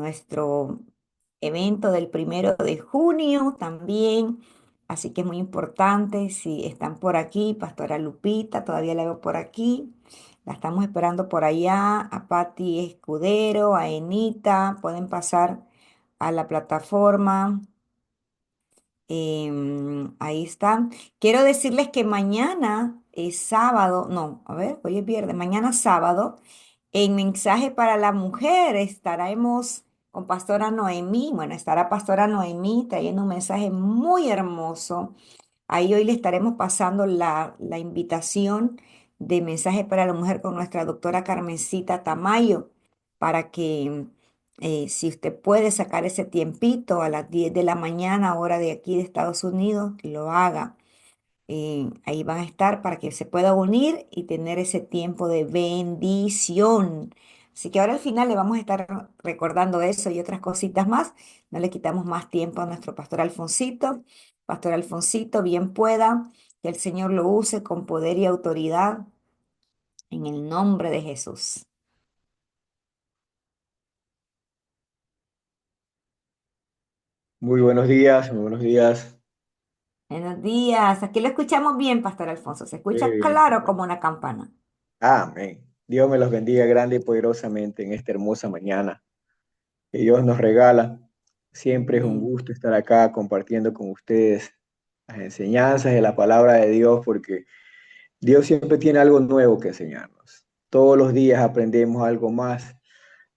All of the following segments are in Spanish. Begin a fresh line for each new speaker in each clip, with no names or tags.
nuestro evento del 1 de junio también. Así que es muy importante. Si están por aquí, Pastora Lupita, todavía la veo por aquí. La estamos esperando por allá, a Patti Escudero, a Enita. Pueden pasar a la plataforma. Ahí está. Quiero decirles que mañana es sábado, no, a ver, hoy es viernes, mañana sábado, en Mensaje para la Mujer estaremos con Pastora Noemí. Bueno, estará Pastora Noemí trayendo un mensaje muy hermoso. Ahí hoy le estaremos pasando la invitación de Mensaje para la Mujer con nuestra doctora Carmencita Tamayo para que si usted puede sacar ese tiempito a las 10 de la mañana, hora de aquí de Estados Unidos, lo haga. Ahí van a estar para que se pueda unir y tener ese tiempo de bendición. Así que ahora al final le vamos a estar recordando eso y otras cositas más. No le quitamos más tiempo a nuestro pastor Alfonsito. Pastor Alfonsito, bien pueda, que el Señor lo use con poder y autoridad en el nombre de Jesús.
Muy buenos días, muy buenos días.
Buenos días. Aquí lo escuchamos bien, Pastor Alfonso. Se
Qué
escucha
bien.
claro como una campana.
Amén. Dios me los bendiga grande y poderosamente en esta hermosa mañana que Dios nos regala. Siempre es un
Amén.
gusto estar acá compartiendo con ustedes las enseñanzas de la palabra de Dios, porque Dios siempre tiene algo nuevo que enseñarnos. Todos los días aprendemos algo más.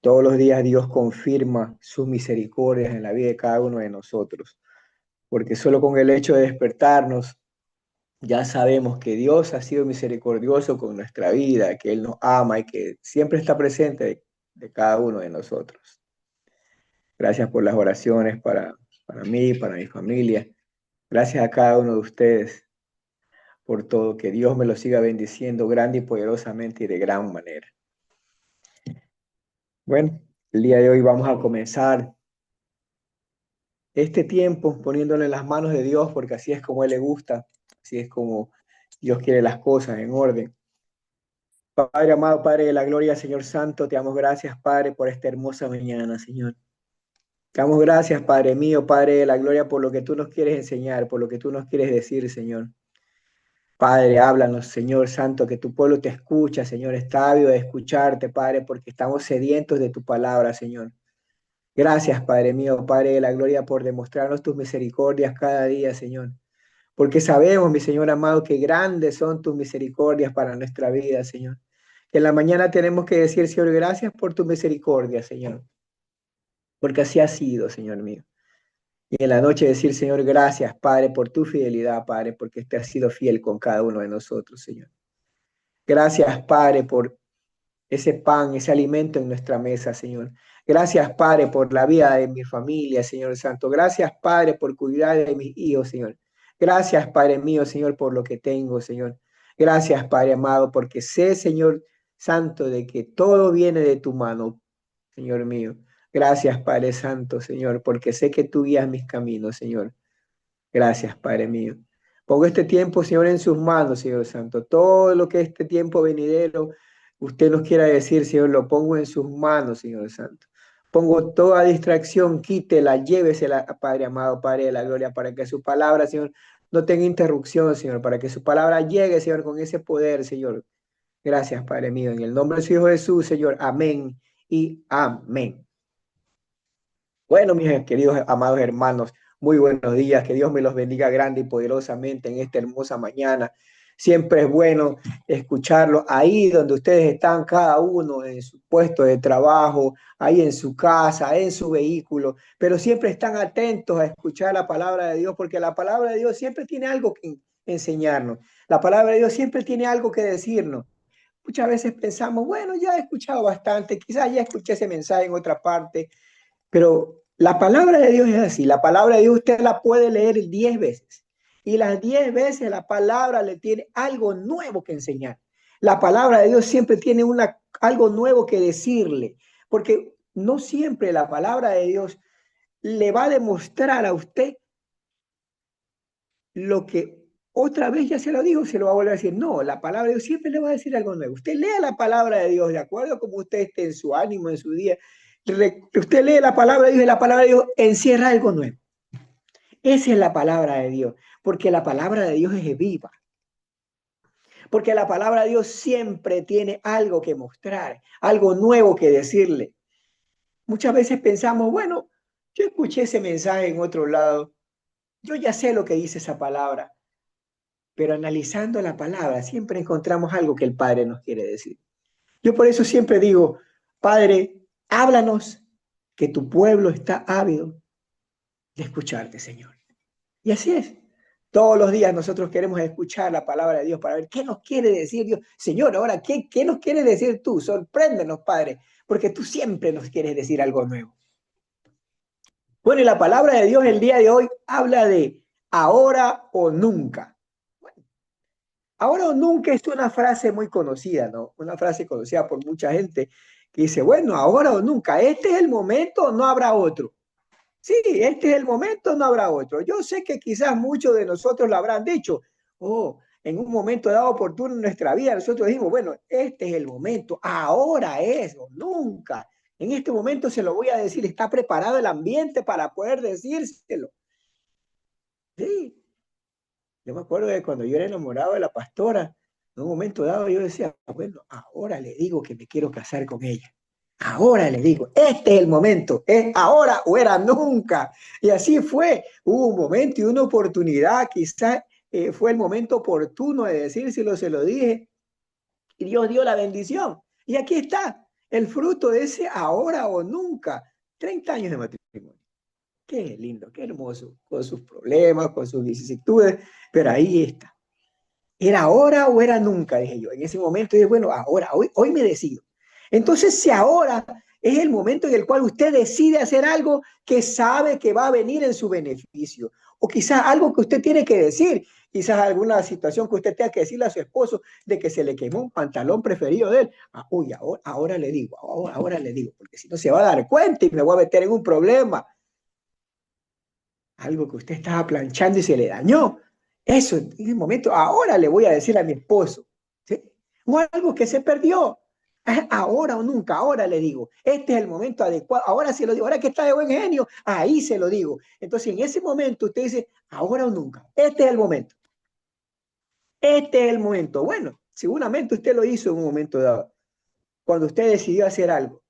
Todos los días Dios confirma sus misericordias en la vida de cada uno de nosotros, porque solo con el hecho de despertarnos ya sabemos que Dios ha sido misericordioso con nuestra vida, que Él nos ama y que siempre está presente de cada uno de nosotros. Gracias por las oraciones para mí, para mi familia. Gracias a cada uno de ustedes por todo. Que Dios me lo siga bendiciendo grande y poderosamente y de gran manera. Bueno, el día de hoy vamos a comenzar este tiempo poniéndolo en las manos de Dios, porque así es como a Él le gusta, así es como Dios quiere las cosas en orden. Padre amado, Padre de la gloria, Señor Santo, te damos gracias, Padre, por esta hermosa mañana, Señor. Te damos gracias, Padre mío, Padre de la gloria, por lo que tú nos quieres enseñar, por lo que tú nos quieres decir, Señor. Padre, háblanos, Señor Santo, que tu pueblo te escucha, Señor. Está ávido de escucharte, Padre, porque estamos sedientos de tu palabra, Señor. Gracias, Padre mío, Padre de la gloria, por demostrarnos tus misericordias cada día, Señor. Porque sabemos, mi Señor amado, que grandes son tus misericordias para nuestra vida, Señor. Que en la mañana tenemos que decir, Señor, gracias por tu misericordia, Señor, porque así ha sido, Señor mío. Y en la noche decir, Señor, gracias, Padre, por tu fidelidad, Padre, porque te has sido fiel con cada uno de nosotros, Señor. Gracias, Padre, por ese pan, ese alimento en nuestra mesa, Señor. Gracias, Padre, por la vida de mi familia, Señor Santo. Gracias, Padre, por cuidar de mis hijos, Señor. Gracias, Padre mío, Señor, por lo que tengo, Señor. Gracias, Padre amado, porque sé, Señor Santo, de que todo viene de tu mano, Señor mío. Gracias, Padre Santo, Señor, porque sé que tú guías mis caminos, Señor. Gracias, Padre mío. Pongo este tiempo, Señor, en sus manos, Señor Santo. Todo lo que este tiempo venidero usted nos quiera decir, Señor, lo pongo en sus manos, Señor Santo. Pongo toda distracción, quítela, llévesela, Padre amado, Padre de la gloria, para que su palabra, Señor, no tenga interrupción, Señor, para que su palabra llegue, Señor, con ese poder, Señor. Gracias, Padre mío. En el nombre de su Hijo Jesús, Señor. Amén y amén. Bueno, mis queridos amados hermanos, muy buenos días. Que Dios me los bendiga grande y poderosamente en esta hermosa mañana. Siempre es bueno escucharlo ahí donde ustedes están, cada uno en su puesto de trabajo, ahí en su casa, en su vehículo, pero siempre están atentos a escuchar la palabra de Dios, porque la palabra de Dios siempre tiene algo que enseñarnos. La palabra de Dios siempre tiene algo que decirnos. Muchas veces pensamos, bueno, ya he escuchado bastante, quizás ya escuché ese mensaje en otra parte, pero la palabra de Dios es así. La palabra de Dios usted la puede leer 10 veces. Y las 10 veces la palabra le tiene algo nuevo que enseñar. La palabra de Dios siempre tiene algo nuevo que decirle. Porque no siempre la palabra de Dios le va a demostrar a usted lo que otra vez ya se lo dijo, se lo va a volver a decir. No, la palabra de Dios siempre le va a decir algo nuevo. Usted lea la palabra de Dios de acuerdo a como usted esté en su ánimo, en su día. Usted lee la palabra de Dios y la palabra de Dios encierra algo nuevo. Esa es la palabra de Dios, porque la palabra de Dios es viva, porque la palabra de Dios siempre tiene algo que mostrar, algo nuevo que decirle. Muchas veces pensamos, bueno, yo escuché ese mensaje en otro lado, yo ya sé lo que dice esa palabra, pero analizando la palabra siempre encontramos algo que el Padre nos quiere decir. Yo por eso siempre digo, Padre, háblanos, que tu pueblo está ávido de escucharte, Señor. Y así es. Todos los días nosotros queremos escuchar la palabra de Dios para ver qué nos quiere decir Dios. Señor, ahora, ¿qué nos quieres decir tú? Sorpréndenos, Padre, porque tú siempre nos quieres decir algo nuevo. Bueno, y la palabra de Dios el día de hoy habla de ahora o nunca. Bueno, ahora o nunca es una frase muy conocida, ¿no? Una frase conocida por mucha gente que dice, bueno, ahora o nunca, este es el momento o no habrá otro. Sí, este es el momento, no habrá otro. Yo sé que quizás muchos de nosotros lo habrán dicho. Oh, en un momento dado oportuno en nuestra vida, nosotros dijimos, bueno, este es el momento, ahora es o nunca. En este momento se lo voy a decir, está preparado el ambiente para poder decírselo. Sí, yo me acuerdo de cuando yo era enamorado de la pastora, en un momento dado yo decía, bueno, ahora le digo que me quiero casar con ella. Ahora le digo, este es el momento, es ahora o era nunca. Y así fue. Hubo un momento y una oportunidad, quizás fue el momento oportuno de decírselo, se lo dije, y Dios dio la bendición. Y aquí está el fruto de ese ahora o nunca. 30 años de matrimonio. Qué lindo, qué hermoso, con sus problemas, con sus vicisitudes, pero ahí está. ¿Era ahora o era nunca? Dije yo. En ese momento dije, bueno, ahora, hoy me decido. Entonces, si ahora es el momento en el cual usted decide hacer algo que sabe que va a venir en su beneficio, o quizás algo que usted tiene que decir, quizás alguna situación que usted tenga que decirle a su esposo de que se le quemó un pantalón preferido de él. Uy, ahora le digo, ahora le digo, porque si no se va a dar cuenta y me voy a meter en un problema. Algo que usted estaba planchando y se le dañó. Eso, en el momento, ahora le voy a decir a mi esposo, ¿sí? O algo que se perdió. Ahora o nunca, ahora le digo, este es el momento adecuado, ahora se lo digo, ahora que está de buen genio, ahí se lo digo. Entonces, en ese momento usted dice, ahora o nunca, este es el momento, este es el momento. Bueno, seguramente usted lo hizo en un momento dado, cuando usted decidió hacer algo.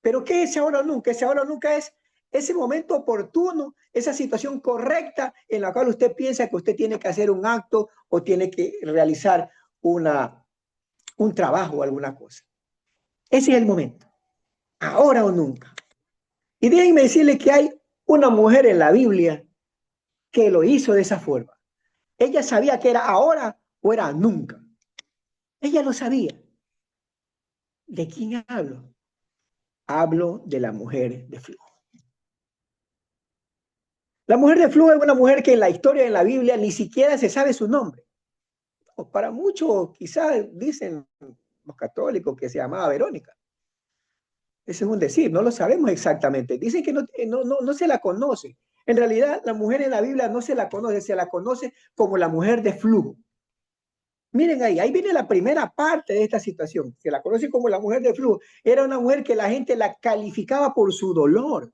Pero ¿qué es ahora o nunca? Ese ahora o nunca es ese momento oportuno, esa situación correcta en la cual usted piensa que usted tiene que hacer un acto o tiene que realizar un trabajo o alguna cosa. Ese es el momento, ahora o nunca. Y déjenme decirle que hay una mujer en la Biblia que lo hizo de esa forma. Ella sabía que era ahora o era nunca. Ella lo sabía. ¿De quién hablo? Hablo de la mujer de flujo. La mujer de flujo es una mujer que en la historia de la Biblia ni siquiera se sabe su nombre. Para muchos quizás dicen los católicos que se llamaba Verónica. Ese es un decir, no lo sabemos exactamente. Dicen que no se la conoce. En realidad, la mujer en la Biblia no se la conoce como la mujer de flujo. Miren ahí viene la primera parte de esta situación. Se la conoce como la mujer de flujo. Era una mujer que la gente la calificaba por su dolor.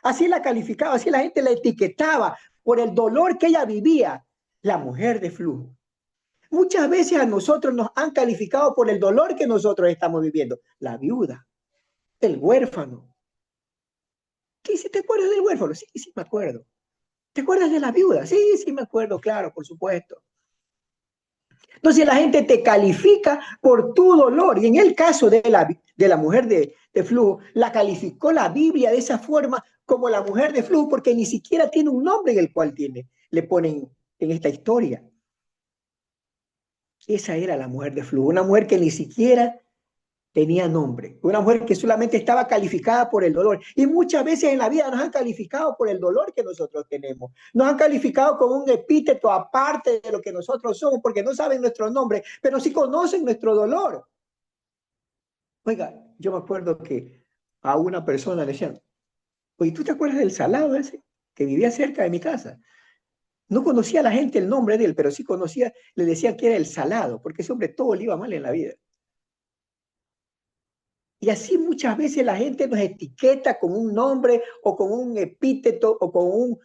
Así la calificaba, así la gente la etiquetaba por el dolor que ella vivía. La mujer de flujo. Muchas veces a nosotros nos han calificado por el dolor que nosotros estamos viviendo. La viuda, el huérfano. ¿Qué si te acuerdas del huérfano? Sí, sí me acuerdo. ¿Te acuerdas de la viuda? Sí, sí me acuerdo, claro, por supuesto. Entonces la gente te califica por tu dolor. Y en el caso de la mujer de flujo, la calificó la Biblia de esa forma como la mujer de flujo porque ni siquiera tiene un nombre en el cual le ponen en esta historia. Esa era la mujer de flujo, una mujer que ni siquiera tenía nombre, una mujer que solamente estaba calificada por el dolor. Y muchas veces en la vida nos han calificado por el dolor que nosotros tenemos. Nos han calificado con un epíteto aparte de lo que nosotros somos, porque no saben nuestro nombre, pero sí conocen nuestro dolor. Oiga, yo me acuerdo que a una persona le decían, oye, ¿tú te acuerdas del salado ese que vivía cerca de mi casa? No conocía a la gente el nombre de él, pero sí conocía, le decía que era el salado, porque ese hombre todo le iba mal en la vida. Y así muchas veces la gente nos etiqueta con un nombre o con un epíteto o con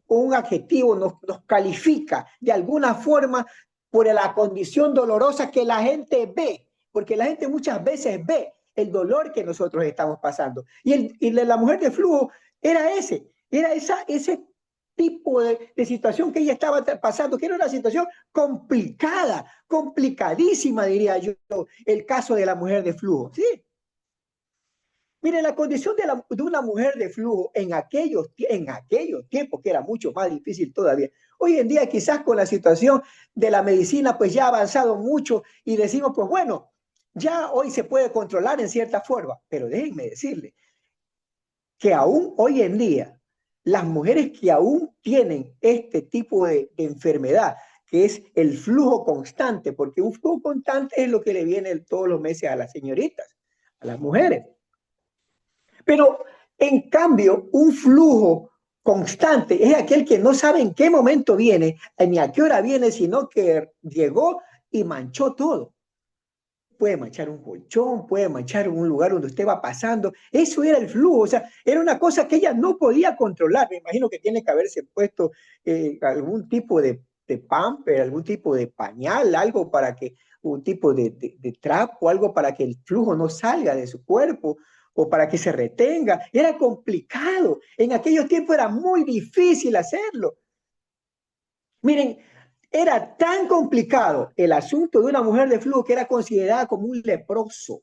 un adjetivo, nos califica de alguna forma por la condición dolorosa que la gente ve, porque la gente muchas veces ve el dolor que nosotros estamos pasando. Y la mujer de flujo era ese tipo de situación que ella estaba pasando, que era una situación complicada, complicadísima, diría yo, el caso de la mujer de flujo. ¿Sí? Mire, la condición de una mujer de flujo en aquellos tiempos, que era mucho más difícil todavía. Hoy en día, quizás con la situación de la medicina, pues ya ha avanzado mucho y decimos, pues bueno, ya hoy se puede controlar en cierta forma. Pero déjenme decirle que aún hoy en día, las mujeres que aún tienen este tipo de enfermedad, que es el flujo constante, porque un flujo constante es lo que le viene todos los meses a las señoritas, a las mujeres. Pero en cambio, un flujo constante es aquel que no sabe en qué momento viene, ni a qué hora viene, sino que llegó y manchó todo. Puede manchar un colchón, puede manchar un lugar donde usted va pasando. Eso era el flujo, o sea, era una cosa que ella no podía controlar. Me imagino que tiene que haberse puesto algún tipo de pamper, algún tipo de pañal, algo para que, un tipo de trapo, algo para que el flujo no salga de su cuerpo o para que se retenga. Era complicado. En aquellos tiempos era muy difícil hacerlo. Miren, era tan complicado el asunto de una mujer de flujo que era considerada como un leproso.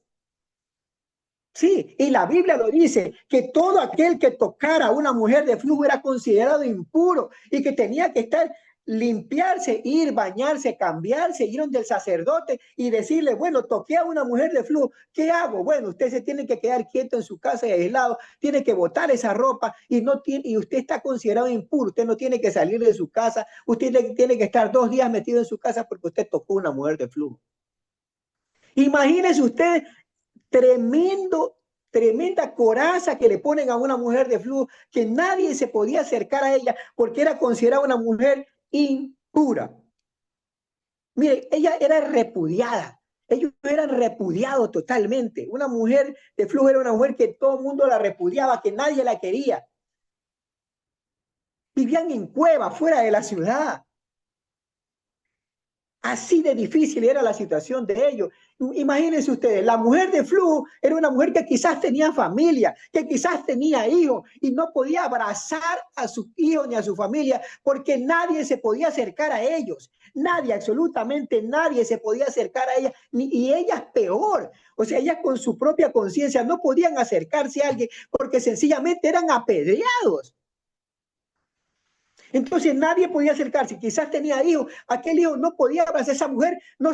Sí, y la Biblia lo dice, que todo aquel que tocara a una mujer de flujo era considerado impuro y que tenía que estar, limpiarse, ir, bañarse, cambiarse, ir donde el sacerdote y decirle, bueno, toqué a una mujer de flujo, ¿qué hago? Bueno, usted se tiene que quedar quieto en su casa y aislado, tiene que botar esa ropa y, no tiene, y usted está considerado impuro, usted no tiene que salir de su casa, usted tiene que estar 2 días metido en su casa porque usted tocó a una mujer de flujo. Imagínese usted tremendo, tremenda coraza que le ponen a una mujer de flujo, que nadie se podía acercar a ella porque era considerada una mujer impura. Mire, ella era repudiada. Ellos eran repudiados totalmente. Una mujer de flujo era una mujer que todo el mundo la repudiaba, que nadie la quería. Vivían en cuevas, fuera de la ciudad. Así de difícil era la situación de ellos. Imagínense ustedes, la mujer de flujo era una mujer que quizás tenía familia, que quizás tenía hijos y no podía abrazar a sus hijos ni a su familia porque nadie se podía acercar a ellos. Nadie, absolutamente nadie se podía acercar a ella, y ellas peor. O sea, ellas con su propia conciencia no podían acercarse a alguien porque sencillamente eran apedreados. Entonces nadie podía acercarse, quizás tenía hijos, aquel hijo no podía abrazar a esa mujer, no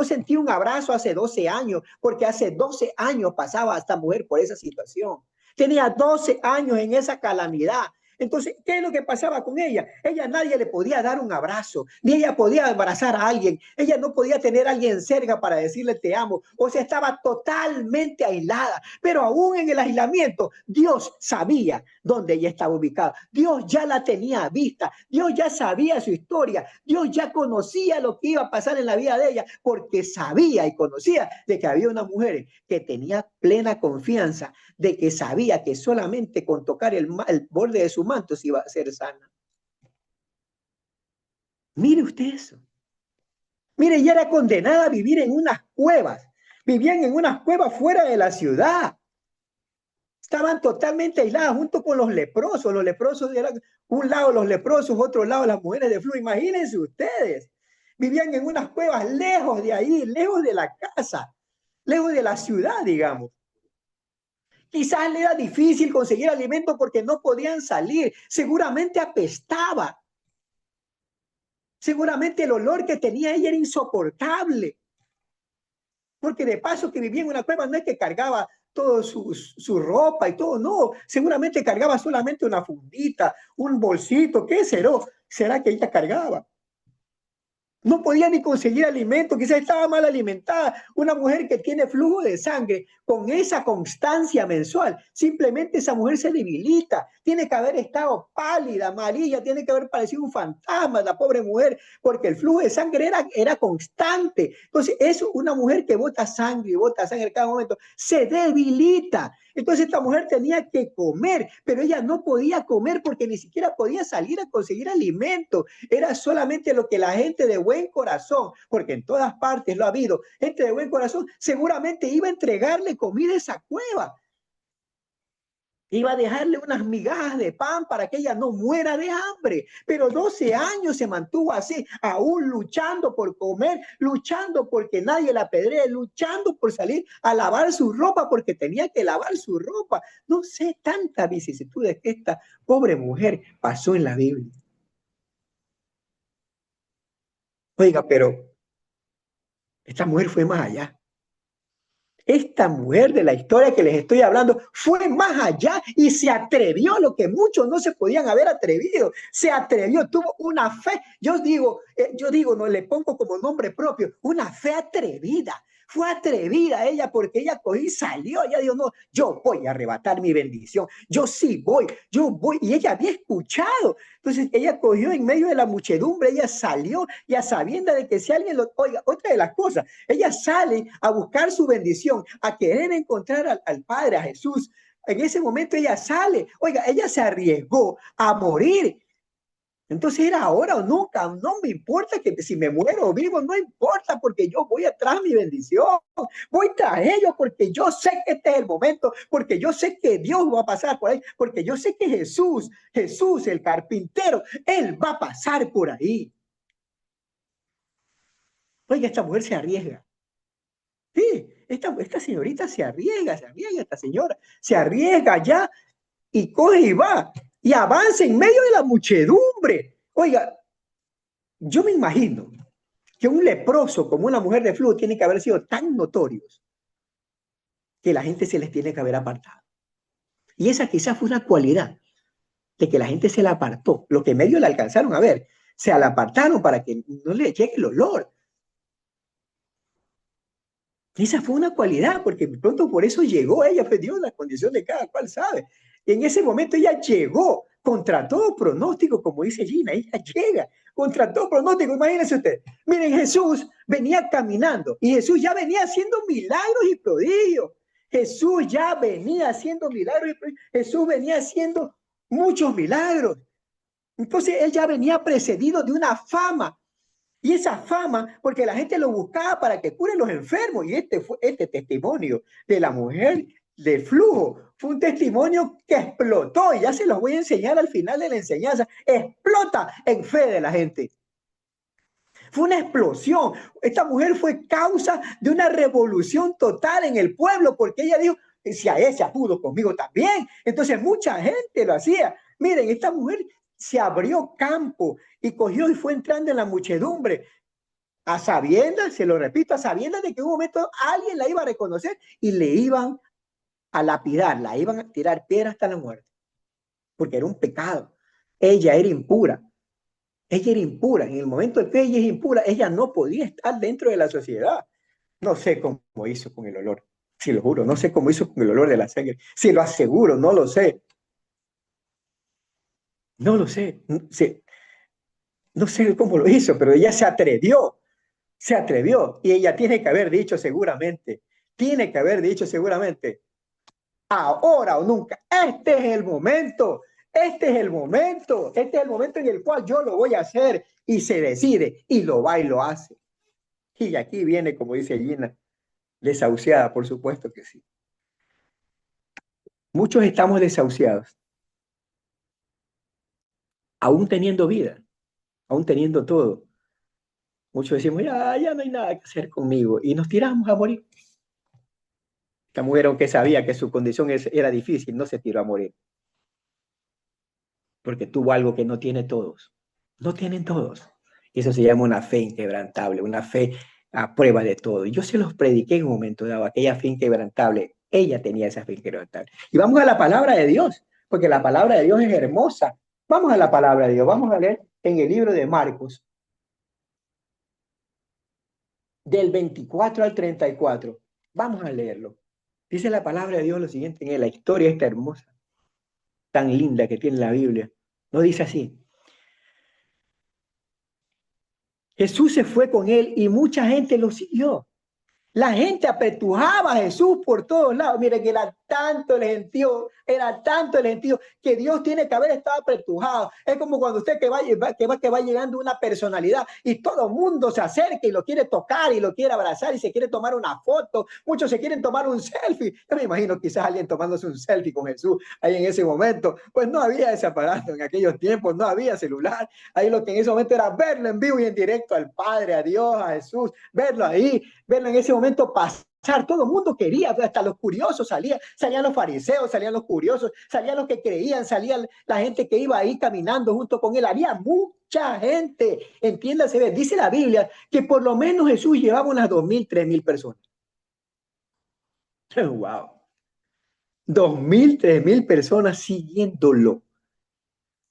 sentía un abrazo hace 12 años, porque hace 12 años pasaba esta mujer por esa situación. Tenía 12 años en esa calamidad. Entonces, ¿qué es lo que pasaba con ella? Ella nadie le podía dar un abrazo, ni ella podía abrazar a alguien, ella no podía tener a alguien cerca para decirle te amo, o sea, estaba totalmente aislada, pero aún en el aislamiento, Dios sabía dónde ella estaba ubicada, Dios ya la tenía vista, Dios ya sabía su historia, Dios ya conocía lo que iba a pasar en la vida de ella, porque sabía y conocía de que había una mujer que tenía plena confianza, de que sabía que solamente con tocar el borde de su manto se iba a ser sana. Mire usted eso. Mire, ella era condenada a vivir en unas cuevas. Vivían en unas cuevas fuera de la ciudad. Estaban totalmente aisladas junto con los leprosos. Los leprosos eran un lado los leprosos, otro lado las mujeres de flujo. Imagínense ustedes. Vivían en unas cuevas lejos de ahí, lejos de la casa, lejos de la ciudad, digamos. Quizás le era difícil conseguir alimento porque no podían salir. Seguramente apestaba. Seguramente el olor que tenía ella era insoportable. Porque de paso que vivía en una cueva no es que cargaba toda su ropa y todo, no. Seguramente cargaba solamente una fundita, un bolsito. ¿Qué será? ¿Será que ella cargaba? No podía ni conseguir alimento, quizás estaba mal alimentada. Una mujer que tiene flujo de sangre con esa constancia mensual, simplemente esa mujer se debilita. Tiene que haber estado pálida, amarilla, tiene que haber parecido un fantasma, la pobre mujer, porque el flujo de sangre era constante. Entonces, es una mujer que bota sangre cada momento, se debilita. Entonces esta mujer tenía que comer, pero ella no podía comer porque ni siquiera podía salir a conseguir alimento. Era solamente lo que la gente de buen corazón, porque en todas partes lo ha habido, gente de buen corazón, seguramente iba a entregarle comida a esa cueva. Iba a dejarle unas migajas de pan para que ella no muera de hambre. Pero 12 años se mantuvo así, aún luchando por comer, luchando porque nadie la apedree, luchando por salir a lavar su ropa porque tenía que lavar su ropa. No sé tantas vicisitudes que esta pobre mujer pasó en la Biblia. Oiga, pero esta mujer fue más allá. Esta mujer de la historia que les estoy hablando fue más allá y se atrevió a lo que muchos no se podían haber atrevido. Se atrevió, tuvo una fe. Yo digo, no le pongo como nombre propio, una fe atrevida. Fue atrevida ella porque ella cogió y salió. Ella dijo, no, yo voy a arrebatar mi bendición. Yo sí voy, yo voy. Y ella había escuchado. Entonces ella cogió en medio de la muchedumbre, ella salió y a sabienda de que si alguien lo... Oiga, otra de las cosas, ella sale a buscar su bendición, a querer encontrar al Padre, a Jesús. En ese momento ella sale, oiga, ella se arriesgó a morir. Entonces era ahora o nunca, no me importa que si me muero o vivo, no importa porque yo voy atrás de mi bendición, voy tras ellos porque yo sé que este es el momento, porque yo sé que Dios va a pasar por ahí, porque yo sé que Jesús el carpintero, Él va a pasar por ahí. Oiga, esta mujer se arriesga. Sí, esta señorita se arriesga, esta señora, se arriesga ya y coge y va y avanza en medio de la muchedumbre. Oiga, yo me imagino que un leproso como una mujer de flujo tiene que haber sido tan notorios que la gente se les tiene que haber apartado. Y esa quizás fue una cualidad de que la gente se la apartó. Los que medio la alcanzaron a ver, se la apartaron para que no le llegue el olor. Esa fue una cualidad, porque pronto por eso llegó ella, pues Dios, la condición de cada cual sabe. Y en ese momento ella llegó contra todo pronóstico, como dice Gina, ella llega contra todo pronóstico. Imagínense usted, miren, Jesús venía caminando y Jesús ya venía haciendo milagros y prodigios. Jesús ya venía haciendo milagros y prodigios. Jesús venía haciendo muchos milagros. Entonces él ya venía precedido de una fama y esa fama, porque la gente lo buscaba para que cure los enfermos. Y este testimonio de la mujer del flujo fue un testimonio que explotó. Y ya se los voy a enseñar al final de la enseñanza. Explota en fe de la gente. Fue una explosión. Esta mujer fue causa de una revolución total en el pueblo, porque ella dijo, si a ella pudo conmigo también. Entonces mucha gente lo hacía. Miren, esta mujer se abrió campo y cogió y fue entrando en la muchedumbre a sabiendas, se lo repito, a sabiendas de que en un momento alguien la iba a reconocer y le iban a lapidar, la iban a tirar piedra hasta la muerte, porque era un pecado. Ella era impura. Ella era impura. En el momento en que ella es impura, ella no podía estar dentro de la sociedad. No sé cómo hizo con el olor. Si lo juro, no sé cómo hizo con el olor de la sangre. Si lo aseguro, no lo sé. No lo sé. No sé cómo lo hizo, pero ella se atrevió. Se atrevió. Y ella tiene que haber dicho seguramente, ahora o nunca, este es el momento, este es el momento, este es el momento en el cual yo lo voy a hacer y se decide y lo va y lo hace. Y aquí viene, como dice Gina, desahuciada, por supuesto que sí. Muchos estamos desahuciados, aún teniendo vida, aún teniendo todo. Muchos decimos, ya no hay nada que hacer conmigo y nos tiramos a morir. Esta mujer, aunque sabía que su condición era difícil, no se tiró a morir, porque tuvo algo que no tiene todos. No tienen todos. Y eso se llama una fe inquebrantable, una fe a prueba de todo. Y yo se los prediqué en un momento dado, aquella fe inquebrantable. Ella tenía esa fe inquebrantable. Y vamos a la palabra de Dios, porque la palabra de Dios es hermosa. Vamos a la palabra de Dios. Vamos a leer en el libro de Marcos. del 24 al 34. Vamos a leerlo. Dice la palabra de Dios lo siguiente en él, la historia esta hermosa, tan linda que tiene la Biblia. No dice así. Jesús se fue con él y mucha gente lo siguió. La gente apretujaba a Jesús por todos lados. Miren, que era tanto el gentío que Dios tiene que haber estado apretujado. Es como cuando usted que va llegando una personalidad y todo el mundo se acerca y lo quiere tocar y lo quiere abrazar y se quiere tomar una foto. Muchos se quieren tomar un selfie. Yo me imagino quizás alguien tomándose un selfie con Jesús ahí en ese momento. Pues no había ese aparato en aquellos tiempos, no había celular. Ahí lo que en ese momento era verlo en vivo y en directo al Padre, a Dios, a Jesús, verlo ahí, verlo en ese momento pasar. Todo el mundo quería, hasta los curiosos salían los fariseos, salían los curiosos, salían los que creían, salía la gente que iba ahí caminando junto con él. Había mucha gente, entiéndase, dice la Biblia que por lo menos Jesús llevaba unas 2.000, 3.000 personas. Wow. 2.000, 3.000 personas siguiéndolo,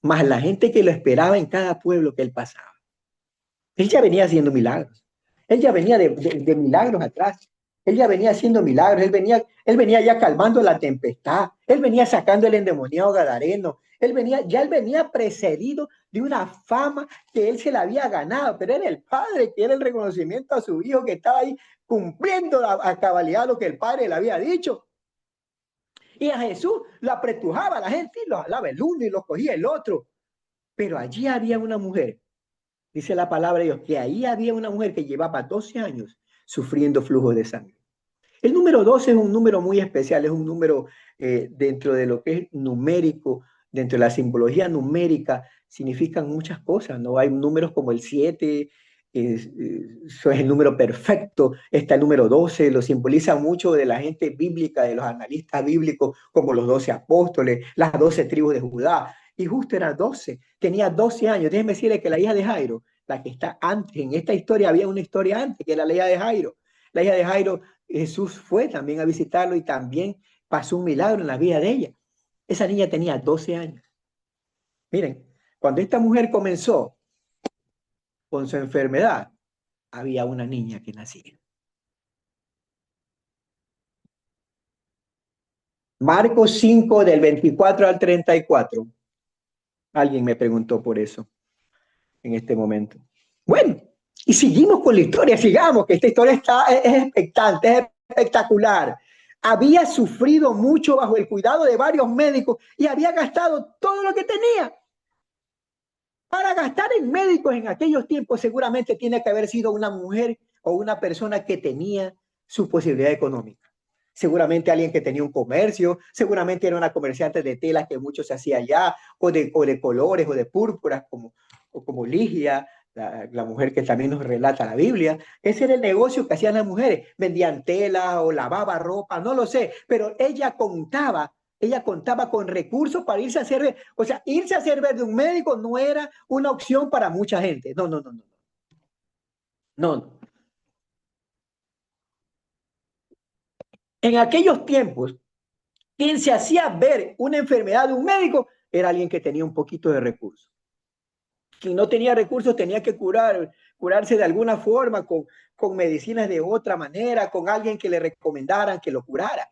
más la gente que lo esperaba en cada pueblo que él pasaba. Él ya venía haciendo milagros. Él ya venía de milagros atrás. Él ya venía haciendo milagros. Él venía ya calmando la tempestad. Él venía sacando el endemoniado gadareno. Él venía precedido de una fama que él se la había ganado. Pero era el padre que era el reconocimiento a su hijo que estaba ahí cumpliendo a cabalidad lo que el padre le había dicho. Y a Jesús lo apretujaba la gente y lo jalaba el uno y lo cogía el otro. Pero allí había una mujer. Dice la palabra de Dios que ahí había una mujer que llevaba 12 años sufriendo flujos de sangre. El número 12 es un número muy especial, es un número dentro de lo que es numérico, dentro de la simbología numérica, significan muchas cosas, ¿no? Hay números como el 7, eso es el número perfecto, está el número 12, lo simboliza mucho de la gente bíblica, de los analistas bíblicos, como los 12 apóstoles, las 12 tribus de Judá, y justo era 12, tenía 12 años. Déjenme decirle que la hija de Jairo, la que está antes, en esta historia había una historia antes, que era la hija de Jairo. La hija de Jairo, Jesús fue también a visitarlo y también pasó un milagro en la vida de ella. Esa niña tenía 12 años. Miren, cuando esta mujer comenzó con su enfermedad, había una niña que nacía. Marcos 5 del 24 al 34. Alguien me preguntó por eso en este momento. Bueno, y seguimos con la historia, sigamos, que esta historia es expectante, es espectacular. Había sufrido mucho bajo el cuidado de varios médicos y había gastado todo lo que tenía. Para gastar en médicos en aquellos tiempos seguramente tiene que haber sido una mujer o una persona que tenía su posibilidad económica. Seguramente alguien que tenía un comercio, seguramente era una comerciante de telas que mucho se hacía allá, o de colores o de púrpuras como Ligia, la mujer que también nos relata la Biblia. Ese era el negocio que hacían las mujeres, vendían tela o lavaba ropa, no lo sé, pero ella contaba con recursos para irse a hacer ver. O sea, irse a hacer ver de un médico no era una opción para mucha gente. No, no, no, no. No, no. En aquellos tiempos, quien se hacía ver una enfermedad de un médico era alguien que tenía un poquito de recursos. Quien no tenía recursos tenía que curarse de alguna forma con medicinas de otra manera, con alguien que le recomendaran que lo curara.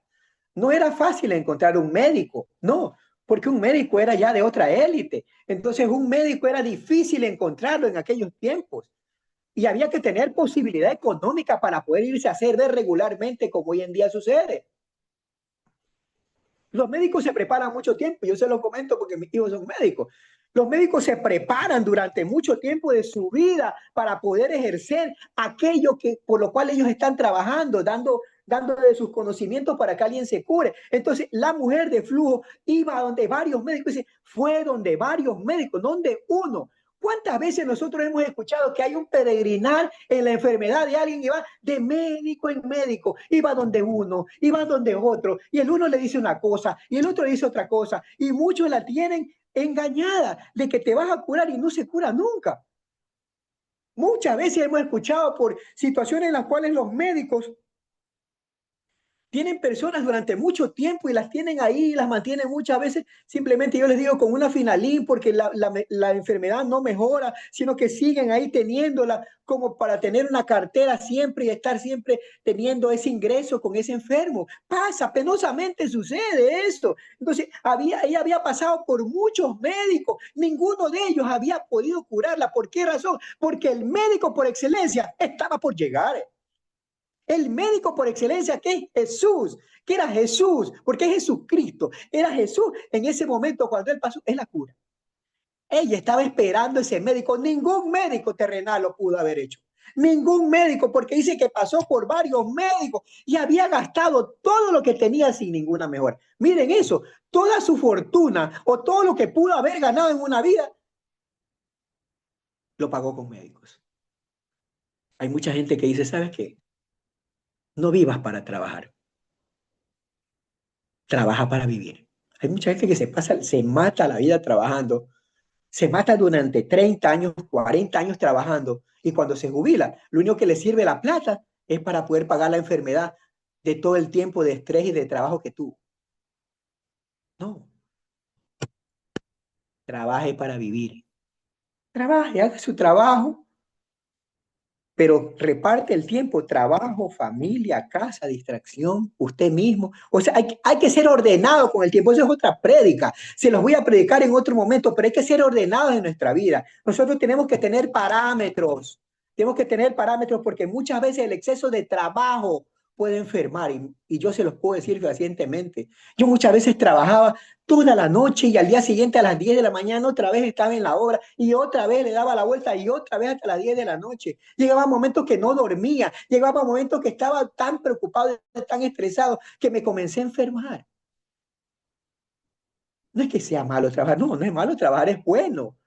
No era fácil encontrar un médico, no, porque un médico era ya de otra élite. Entonces un médico era difícil encontrarlo en aquellos tiempos y había que tener posibilidad económica para poder irse a hacer ver regularmente como hoy en día sucede. Los médicos se preparan mucho tiempo, yo se lo comento porque mis hijos son médicos. Los médicos se preparan durante mucho tiempo de su vida para poder ejercer aquello por lo cual ellos están trabajando, dándole sus conocimientos para que alguien se cure. Entonces, la mujer de flujo iba a donde varios médicos, dice, fue donde varios médicos, donde uno. ¿Cuántas veces nosotros hemos escuchado que hay un peregrinar en la enfermedad de alguien que va de médico en médico? Iba donde uno, iba donde otro, y el uno le dice una cosa y el otro le dice otra cosa, y muchos la tienen engañada de que te vas a curar y no se cura nunca. Muchas veces hemos escuchado por situaciones en las cuales los médicos tienen personas durante mucho tiempo y las tienen ahí, las mantienen muchas veces, simplemente yo les digo con una finalín porque la enfermedad no mejora, sino que siguen ahí teniéndola como para tener una cartera siempre y estar siempre teniendo ese ingreso con ese enfermo. Pasa, penosamente sucede esto. Entonces, ella había pasado por muchos médicos, ninguno de ellos había podido curarla. ¿Por qué razón? Porque el médico por excelencia estaba por llegar. El médico por excelencia, que es Jesús, que era Jesús, porque es Jesucristo, era Jesús en ese momento cuando él pasó, es la cura. Ella estaba esperando ese médico, ningún médico terrenal lo pudo haber hecho. Ningún médico, porque dice que pasó por varios médicos y había gastado todo lo que tenía sin ninguna mejora. Miren eso, toda su fortuna o todo lo que pudo haber ganado en una vida, lo pagó con médicos. Hay mucha gente que dice, ¿sabes qué? No vivas para trabajar, trabaja para vivir. Hay mucha gente que se mata la vida trabajando, se mata durante 30 años, 40 años trabajando y cuando se jubila, lo único que le sirve la plata es para poder pagar la enfermedad de todo el tiempo de estrés y de trabajo que tuvo. No, trabaje para vivir. Trabaje, haga su trabajo, pero reparte el tiempo, trabajo, familia, casa, distracción, usted mismo. O sea, hay que ser ordenado con el tiempo. Eso es otra prédica. Se los voy a predicar en otro momento, pero hay que ser ordenados en nuestra vida. Nosotros tenemos que tener parámetros. Tenemos que tener parámetros porque muchas veces el exceso de trabajo puede enfermar y yo se los puedo decir fehacientemente. Yo muchas veces trabajaba toda la noche y al día siguiente a las 10 de la mañana otra vez estaba en la obra y otra vez le daba la vuelta y otra vez hasta las 10 de la noche. Llegaba momentos que no dormía, llegaba momentos que estaba tan preocupado, tan estresado que me comencé a enfermar. No es que sea malo trabajar, no, no es malo trabajar, es bueno.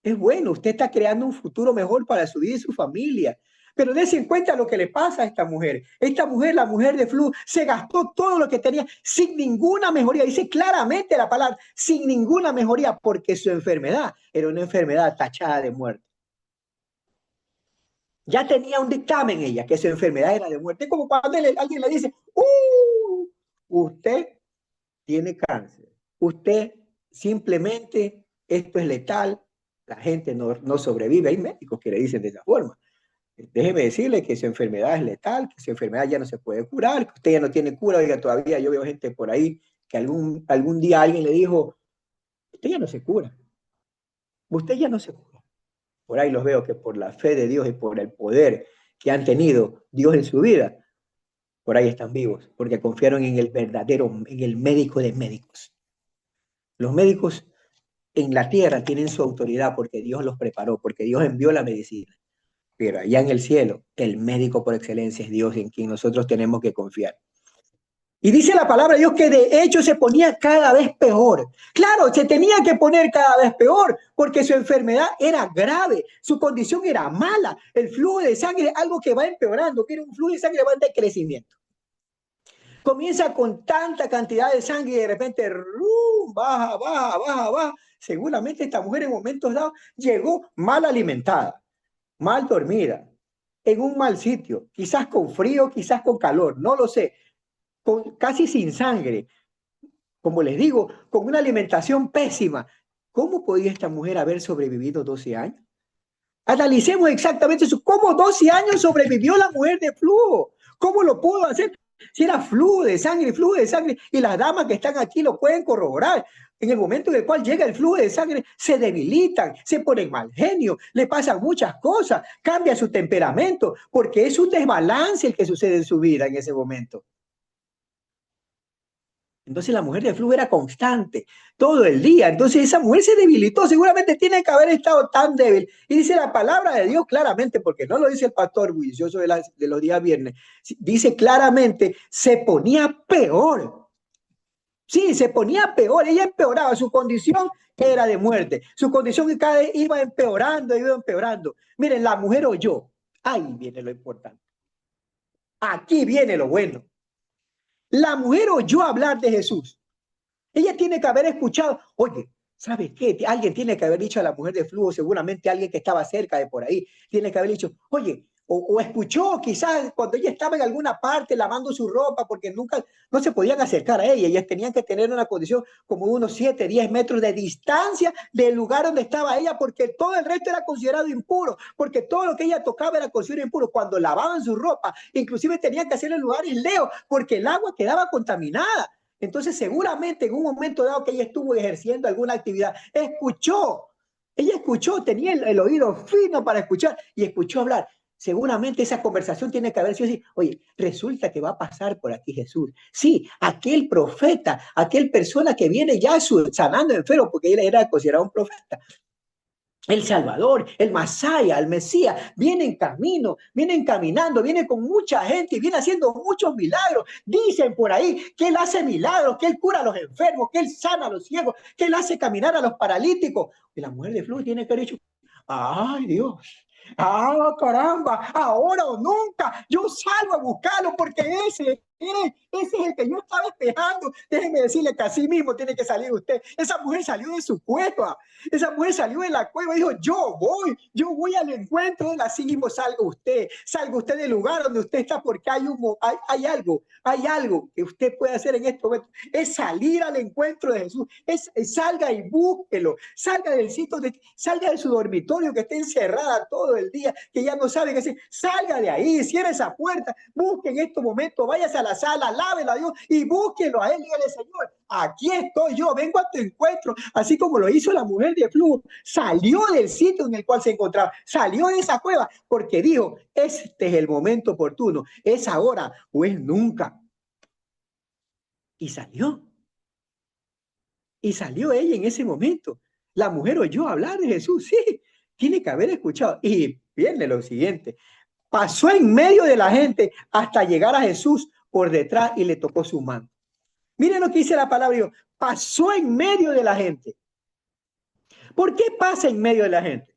Es bueno, usted está creando un futuro mejor para su vida y su familia. Pero dése en cuenta lo que le pasa a esta mujer. Esta mujer, la mujer de Flu, se gastó todo lo que tenía sin ninguna mejoría. Dice claramente la palabra, sin ninguna mejoría, porque su enfermedad era una enfermedad tachada de muerte. Ya tenía un dictamen ella, que su enfermedad era de muerte. Es como cuando alguien le dice, usted tiene cáncer. Usted simplemente, esto es letal, la gente no sobrevive. Hay médicos que le dicen de esa forma. Déjeme decirle que su enfermedad es letal, que su enfermedad ya no se puede curar, que usted ya no tiene cura. Oiga, todavía yo veo gente por ahí que algún día alguien le dijo, usted ya no se cura, usted ya no se cura. Por ahí los veo que por la fe de Dios y por el poder que han tenido Dios en su vida, por ahí están vivos, porque confiaron en el verdadero, en el médico de médicos. Los médicos en la tierra tienen su autoridad porque Dios los preparó, porque Dios envió la medicina. Pero allá en el cielo, el médico por excelencia es Dios en quien nosotros tenemos que confiar. Y dice la palabra de Dios que de hecho se ponía cada vez peor. Claro, se tenía que poner cada vez peor porque su enfermedad era grave, su condición era mala. El flujo de sangre es algo que va empeorando, que era un flujo de sangre va en decrecimiento. Comienza con tanta cantidad de sangre y de repente baja, baja, baja, baja. Seguramente esta mujer en momentos dados llegó mal alimentada, mal dormida, en un mal sitio, quizás con frío, quizás con calor, no lo sé, casi sin sangre, como les digo, con una alimentación pésima. ¿Cómo podía esta mujer haber sobrevivido 12 años? Analicemos exactamente eso. ¿Cómo 12 años sobrevivió la mujer de flujo? ¿Cómo lo pudo hacer? Si era flujo de sangre, y las damas que están aquí lo pueden corroborar. En el momento en el cual llega el flujo de sangre, se debilitan, se ponen mal genio, le pasan muchas cosas, cambia su temperamento, porque es un desbalance el que sucede en su vida en ese momento. Entonces la mujer de flujo era constante todo el día. Entonces esa mujer se debilitó. Seguramente tiene que haber estado tan débil. Y dice la palabra de Dios claramente, porque no lo dice el pastor bullicioso de los días viernes. Dice claramente, se ponía peor. Sí, se ponía peor. Ella empeoraba. Su condición era de muerte. Su condición cada vez iba empeorando, iba empeorando. Miren, la mujer oyó. Ahí viene lo importante. Aquí viene lo bueno. La mujer oyó hablar de Jesús. Ella tiene que haber escuchado, oye, ¿sabes qué? Alguien tiene que haber dicho a la mujer de flujo, seguramente alguien que estaba cerca de por ahí, tiene que haber dicho, oye, o escuchó quizás cuando ella estaba en alguna parte lavando su ropa, porque nunca, no se podían acercar a ella, ellas tenían que tener una condición como unos 7, 10 metros de distancia del lugar donde estaba ella, porque todo el resto era considerado impuro, porque todo lo que ella tocaba era considerado impuro. Cuando lavaban su ropa, inclusive tenían que hacerlo en lugares leos, porque el agua quedaba contaminada. Entonces, seguramente en un momento dado que ella estuvo ejerciendo alguna actividad, ella escuchó, tenía el oído fino para escuchar y escuchó hablar. Seguramente esa conversación tiene que haber sido así. Oye, resulta que va a pasar por aquí Jesús. Sí, aquel profeta, aquel persona que viene ya sanando enfermos, porque él era considerado un profeta. El Salvador, el Masaya, el Mesías, viene en camino, viene caminando, viene con mucha gente, viene haciendo muchos milagros. Dicen por ahí que él hace milagros, que él cura a los enfermos, que él sana a los ciegos, que él hace caminar a los paralíticos. Y la mujer de flujo tiene que haber dicho, ay Dios, ah caramba, ahora o nunca, yo salgo a buscarlo porque ese es el que yo estaba esperando. Déjeme decirle que así mismo tiene que salir usted. Esa mujer salió de su cueva, esa mujer salió de la cueva y dijo, yo voy al encuentro de él, así mismo salga usted del lugar donde usted está, porque hay algo que usted puede hacer en este momento, es salir al encuentro de Jesús, salga y búsquelo, salga del sitio, salga de su dormitorio que está encerrada todo el día, que ya no sabe qué hacer, salga de ahí, cierre esa puerta, busque en estos momentos, váyase a la sala, lávelo a Dios y búsquelo a él, dígale, Señor, aquí estoy yo, vengo a tu encuentro, así como lo hizo la mujer de flujo, salió del sitio en el cual se encontraba, salió de esa cueva, porque dijo, este es el momento oportuno, es ahora o es nunca. Y salió, y salió ella en ese momento. La mujer oyó hablar de Jesús, sí, tiene que haber escuchado. Y viene lo siguiente, pasó en medio de la gente hasta llegar a Jesús por detrás y le tocó su mano. Miren lo que dice la palabra de Dios, pasó en medio de la gente. ¿Por qué pasa en medio de la gente?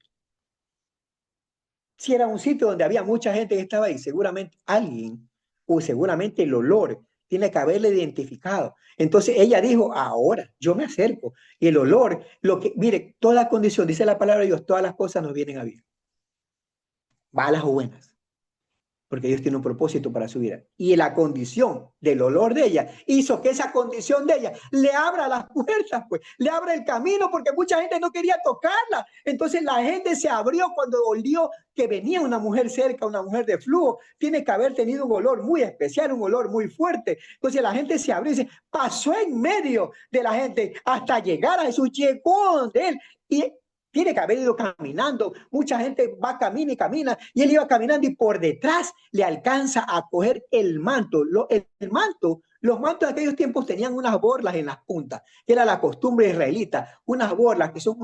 Si era un sitio donde había mucha gente que estaba ahí, seguramente alguien, o seguramente el olor, tiene que haberle identificado. Entonces ella dijo, ahora yo me acerco. Y el olor, mire, toda condición, dice la palabra de Dios, todas las cosas nos vienen a bien, malas o buenas, porque Dios tiene un propósito para su vida. Y la condición del olor de ella hizo que esa condición de ella le abra las puertas, pues, le abra el camino, porque mucha gente no quería tocarla. Entonces la gente se abrió cuando olió que venía una mujer cerca, una mujer de flujo. Tiene que haber tenido un olor muy especial, un olor muy fuerte. Entonces la gente se abrió y dice, pasó en medio de la gente hasta llegar a Jesús, llegó donde él. Y tiene que haber ido caminando. Mucha gente va, camina y camina, y él iba caminando y por detrás le alcanza a coger el manto. El manto, los mantos de aquellos tiempos tenían unas borlas en las puntas, que era la costumbre israelita, unas borlas que son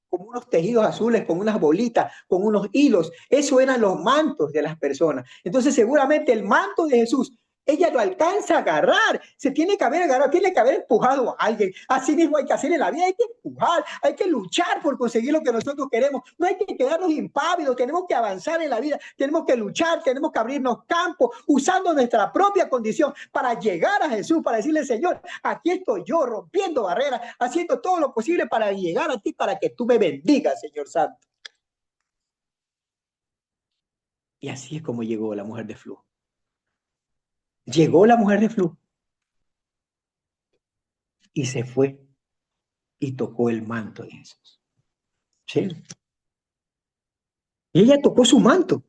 como unos tejidos azules con unas bolitas, con unos hilos. Eso eran los mantos de las personas. Entonces seguramente el manto de Jesús ella lo alcanza a agarrar, se tiene que haber agarrado, tiene que haber empujado a alguien. Así mismo hay que hacer en la vida, hay que empujar, hay que luchar por conseguir lo que nosotros queremos. No hay que quedarnos impávidos, tenemos que avanzar en la vida, tenemos que luchar, tenemos que abrirnos campos, usando nuestra propia condición para llegar a Jesús, para decirle, Señor, aquí estoy yo rompiendo barreras, haciendo todo lo posible para llegar a ti, para que tú me bendigas, Señor Santo. Y así es como llegó la mujer de flujo. Llegó la mujer de flujo y se fue y tocó el manto de Jesús. ¿Sí? Y ella tocó su manto.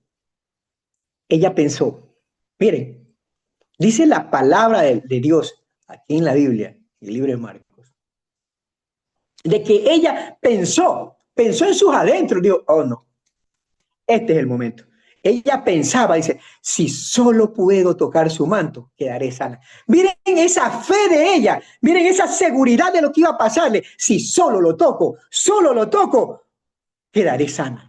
Ella pensó, miren, dice la palabra de Dios aquí en la Biblia, en el libro de Marcos, de que ella pensó en sus adentros, dijo, oh no, este es el momento. Ella pensaba, dice, si solo puedo tocar su manto, quedaré sana. Miren esa fe de ella, miren esa seguridad de lo que iba a pasarle. Si solo lo toco, quedaré sana.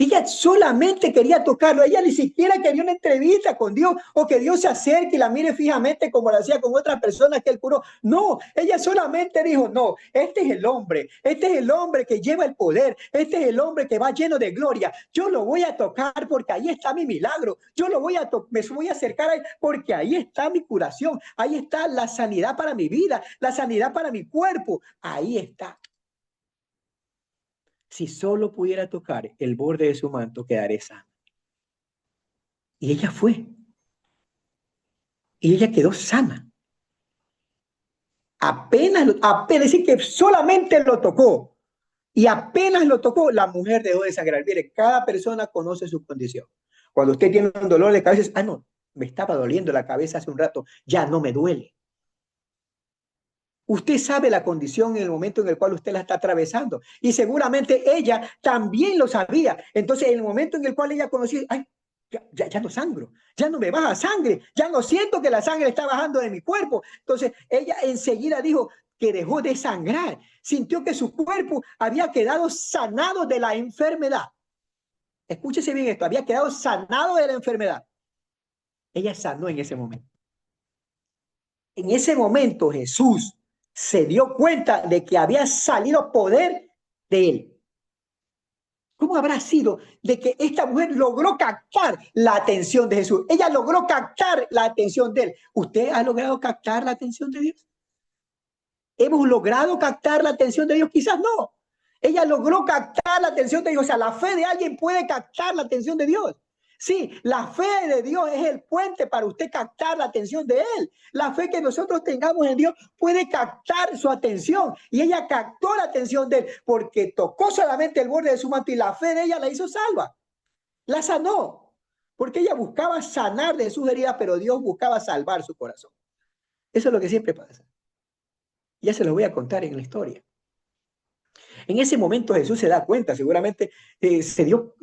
Ella solamente quería tocarlo, ella ni siquiera quería una entrevista con Dios o que Dios se acerque y la mire fijamente como lo hacía con otras personas que él curó. No, ella solamente dijo, no, este es el hombre que lleva el poder, este es el hombre que va lleno de gloria. Yo lo voy a tocar porque ahí está mi milagro, yo me voy a acercar a él porque ahí está mi curación, ahí está la sanidad para mi vida, la sanidad para mi cuerpo, ahí está. Si solo pudiera tocar el borde de su manto, quedaré sano. Y ella fue. Y ella quedó sana. Apenas decir que solamente lo tocó. Y apenas lo tocó, la mujer dejó de sangrar. Mire, cada persona conoce su condición. Cuando usted tiene un dolor de cabeza, no, me estaba doliendo la cabeza hace un rato, ya no me duele. Usted sabe la condición en el momento en el cual usted la está atravesando. Y seguramente ella también lo sabía. Entonces, en el momento en el cual ella conoció, ay, ya no sangro, ya no me baja sangre, ya no siento que la sangre está bajando de mi cuerpo. Entonces, ella enseguida dijo que dejó de sangrar. Sintió que su cuerpo había quedado sanado de la enfermedad. Escúchese bien esto, había quedado sanado de la enfermedad. Ella sanó en ese momento. En ese momento Jesús se dio cuenta de que había salido poder de él. ¿Cómo habrá sido de que esta mujer logró captar la atención de Jesús? Ella logró captar la atención de él. ¿Usted ha logrado captar la atención de Dios? ¿Hemos logrado captar la atención de Dios? Quizás no. Ella logró captar la atención de Dios. O sea, la fe de alguien puede captar la atención de Dios. Sí, la fe de Dios es el puente para usted captar la atención de Él. La fe que nosotros tengamos en Dios puede captar su atención. Y ella captó la atención de Él porque tocó solamente el borde de su manto y la fe de ella la hizo salva. La sanó. Porque ella buscaba sanar de sus heridas, pero Dios buscaba salvar su corazón. Eso es lo que siempre pasa. Ya se lo voy a contar en la historia. En ese momento Jesús se da cuenta, seguramente se dio,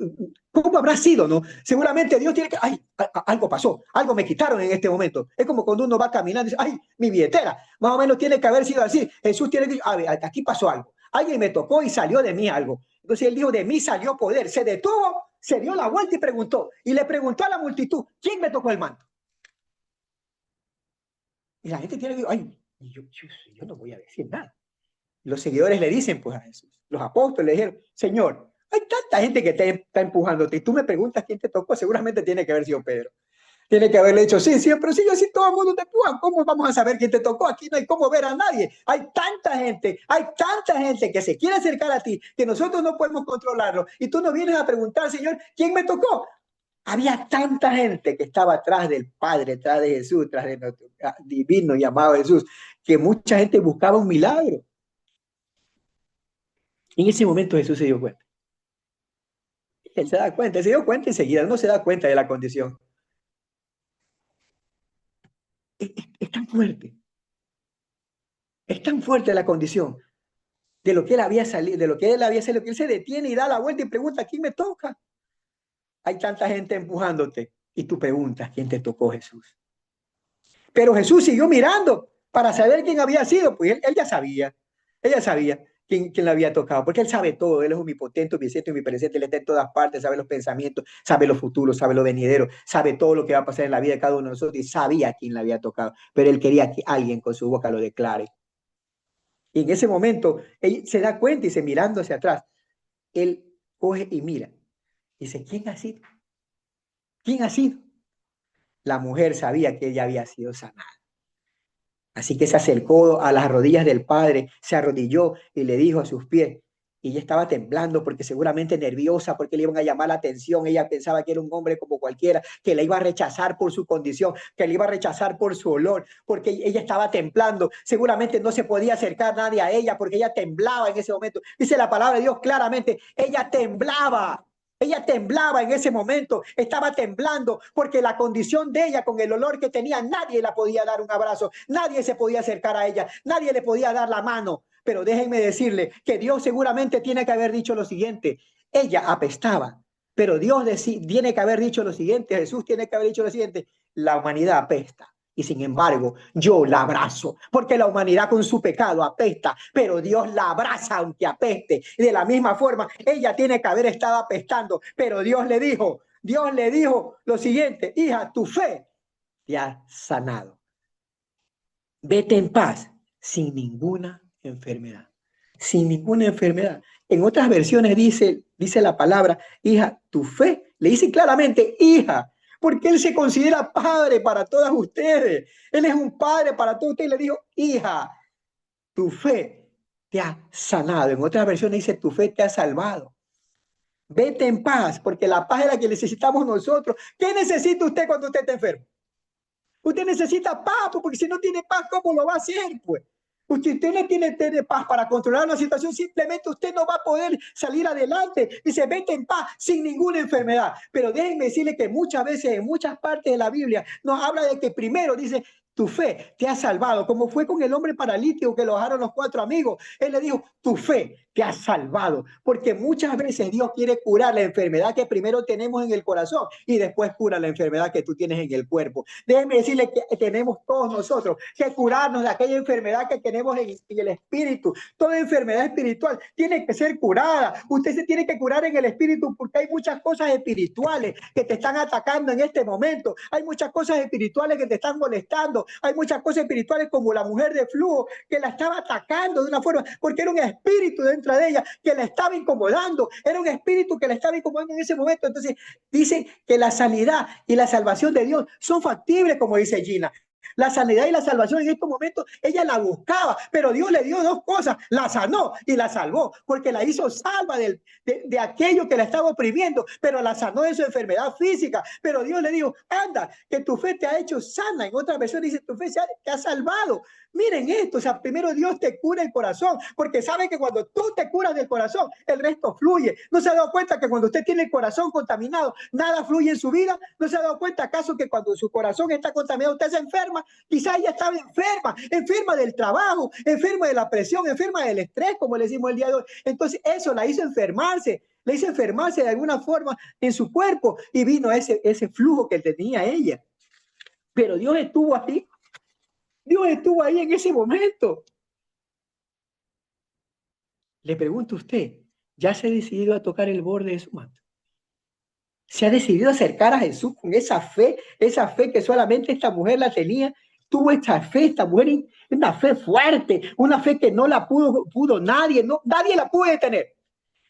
¿cómo habrá sido, no? Seguramente Dios tiene que, ay, algo pasó, algo me quitaron en este momento. Es como cuando uno va caminando y dice, ay, mi billetera, más o menos tiene que haber sido así. Jesús tiene que, a ver, aquí pasó algo, alguien me tocó y salió de mí algo. Entonces él dijo, de mí salió poder, se detuvo, se dio la vuelta y preguntó, y le preguntó a la multitud, ¿quién me tocó el manto? Y la gente tiene que decir, ay, yo no voy a decir nada. Los seguidores le dicen pues a Jesús, los apóstoles le dijeron, Señor, hay tanta gente que te está empujándote y tú me preguntas quién te tocó, seguramente tiene que haber sido Pedro. Tiene que haberle dicho, sí, pero si así todo el mundo te empuja, ¿cómo vamos a saber quién te tocó? Aquí no hay cómo ver a nadie. Hay tanta gente que se quiere acercar a ti, que nosotros no podemos controlarlo. Y tú nos vienes a preguntar, Señor, ¿quién me tocó? Había tanta gente que estaba atrás del Padre, atrás de Jesús, atrás de nuestro divino llamado Jesús, que mucha gente buscaba un milagro. En ese momento Jesús se dio cuenta. Él se da cuenta, él se dio cuenta enseguida, no se da cuenta de la condición. Es tan fuerte, es tan fuerte la condición de lo que él había salido, de lo que él había salido, que él se detiene y da la vuelta y pregunta, ¿quién me toca? Hay tanta gente empujándote y tú preguntas, ¿quién te tocó, Jesús? Pero Jesús siguió mirando para saber quién había sido, pues él ella sabía quién le había tocado, porque él sabe todo, él es omnipotente, omnisciente, omnipresente, él está en todas partes, sabe los pensamientos, sabe los futuros, sabe lo venidero, sabe todo lo que va a pasar en la vida de cada uno de nosotros y sabía quién le había tocado, pero él quería que alguien con su boca lo declare. Y en ese momento, él se da cuenta y dice, mirando hacia atrás, él coge y mira, dice, ¿quién ha sido? ¿Quién ha sido? La mujer sabía que ella había sido sanada. Así que se acercó a las rodillas del padre, se arrodilló y le dijo a sus pies. Y ella estaba temblando porque seguramente nerviosa, porque le iban a llamar la atención. Ella pensaba que era un hombre como cualquiera, que la iba a rechazar por su condición, que le iba a rechazar por su olor, porque ella estaba temblando. Seguramente no se podía acercar nadie a ella porque ella temblaba en ese momento. Dice la palabra de Dios claramente, ella temblaba. Ella temblaba en ese momento, estaba temblando porque la condición de ella con el olor que tenía, nadie la podía dar un abrazo, nadie se podía acercar a ella, nadie le podía dar la mano. Pero déjenme decirle que Dios seguramente tiene que haber dicho lo siguiente, ella apestaba, pero Dios tiene que haber dicho lo siguiente, Jesús tiene que haber dicho lo siguiente, la humanidad apesta. Y sin embargo, yo la abrazo, porque la humanidad con su pecado apesta, pero Dios la abraza aunque apeste. Y de la misma forma, ella tiene que haber estado apestando, pero Dios le dijo lo siguiente, hija, tu fe te ha sanado. Vete en paz, sin ninguna enfermedad, sin ninguna enfermedad. En otras versiones dice la palabra, hija, tu fe, le dice claramente, hija, porque él se considera padre para todas ustedes. Él es un padre para todos ustedes. Y le dijo, hija, tu fe te ha sanado. En otras versiones dice, tu fe te ha salvado. Vete en paz, porque la paz es la que necesitamos nosotros. ¿Qué necesita usted cuando usted está enfermo? Usted necesita paz, pues, porque si no tiene paz, ¿cómo lo va a hacer? Pues usted no tiene paz para controlar una situación, simplemente usted no va a poder salir adelante y se mete en paz sin ninguna enfermedad. Pero déjenme decirle que muchas veces, en muchas partes de la Biblia, nos habla de que primero dice, tu fe te ha salvado, como fue con el hombre paralítico que lo dejaron los cuatro amigos. Él le dijo, tu fe te ha salvado, porque muchas veces Dios quiere curar la enfermedad que primero tenemos en el corazón y después cura la enfermedad que tú tienes en el cuerpo. Déjenme decirle que tenemos todos nosotros que curarnos de aquella enfermedad que tenemos en el espíritu. Toda enfermedad espiritual tiene que ser curada. Usted se tiene que curar en el espíritu porque hay muchas cosas espirituales que te están atacando en este momento. Hay muchas cosas espirituales que te están molestando. Hay muchas cosas espirituales como la mujer de flujo que la estaba atacando de una forma porque era un espíritu dentro de ella que la estaba incomodando. Era un espíritu que la estaba incomodando en ese momento. Entonces dicen que la sanidad y la salvación de Dios son factibles, como dice Gina. La sanidad y la salvación en estos momentos, ella la buscaba, pero Dios le dio dos cosas, la sanó y la salvó, porque la hizo salva de aquello que la estaba oprimiendo, pero la sanó de su enfermedad física, pero Dios le dijo, anda, que tu fe te ha hecho sana, en otra versión dice, tu fe te ha salvado. Miren esto, o sea, primero Dios te cura el corazón, porque sabe que cuando tú te curas del corazón, el resto fluye. ¿No se ha dado cuenta que cuando usted tiene el corazón contaminado, nada fluye en su vida? ¿No se ha dado cuenta acaso que cuando su corazón está contaminado, usted se enferma? Quizás ella estaba enferma, enferma del trabajo, enferma de la presión, enferma del estrés, como le decimos el día de hoy. Entonces eso la hizo enfermarse, le hizo enfermarse de alguna forma en su cuerpo y vino ese flujo que tenía ella. Pero Dios estuvo ahí en ese momento. Le pregunto a usted, ¿ya se ha decidido a tocar el borde de su manto? ¿Se ha decidido a acercar a Jesús con esa fe que solamente esta mujer la tenía? Tuvo esta mujer, una fe fuerte, una fe que no la pudo nadie, nadie la pudo detener.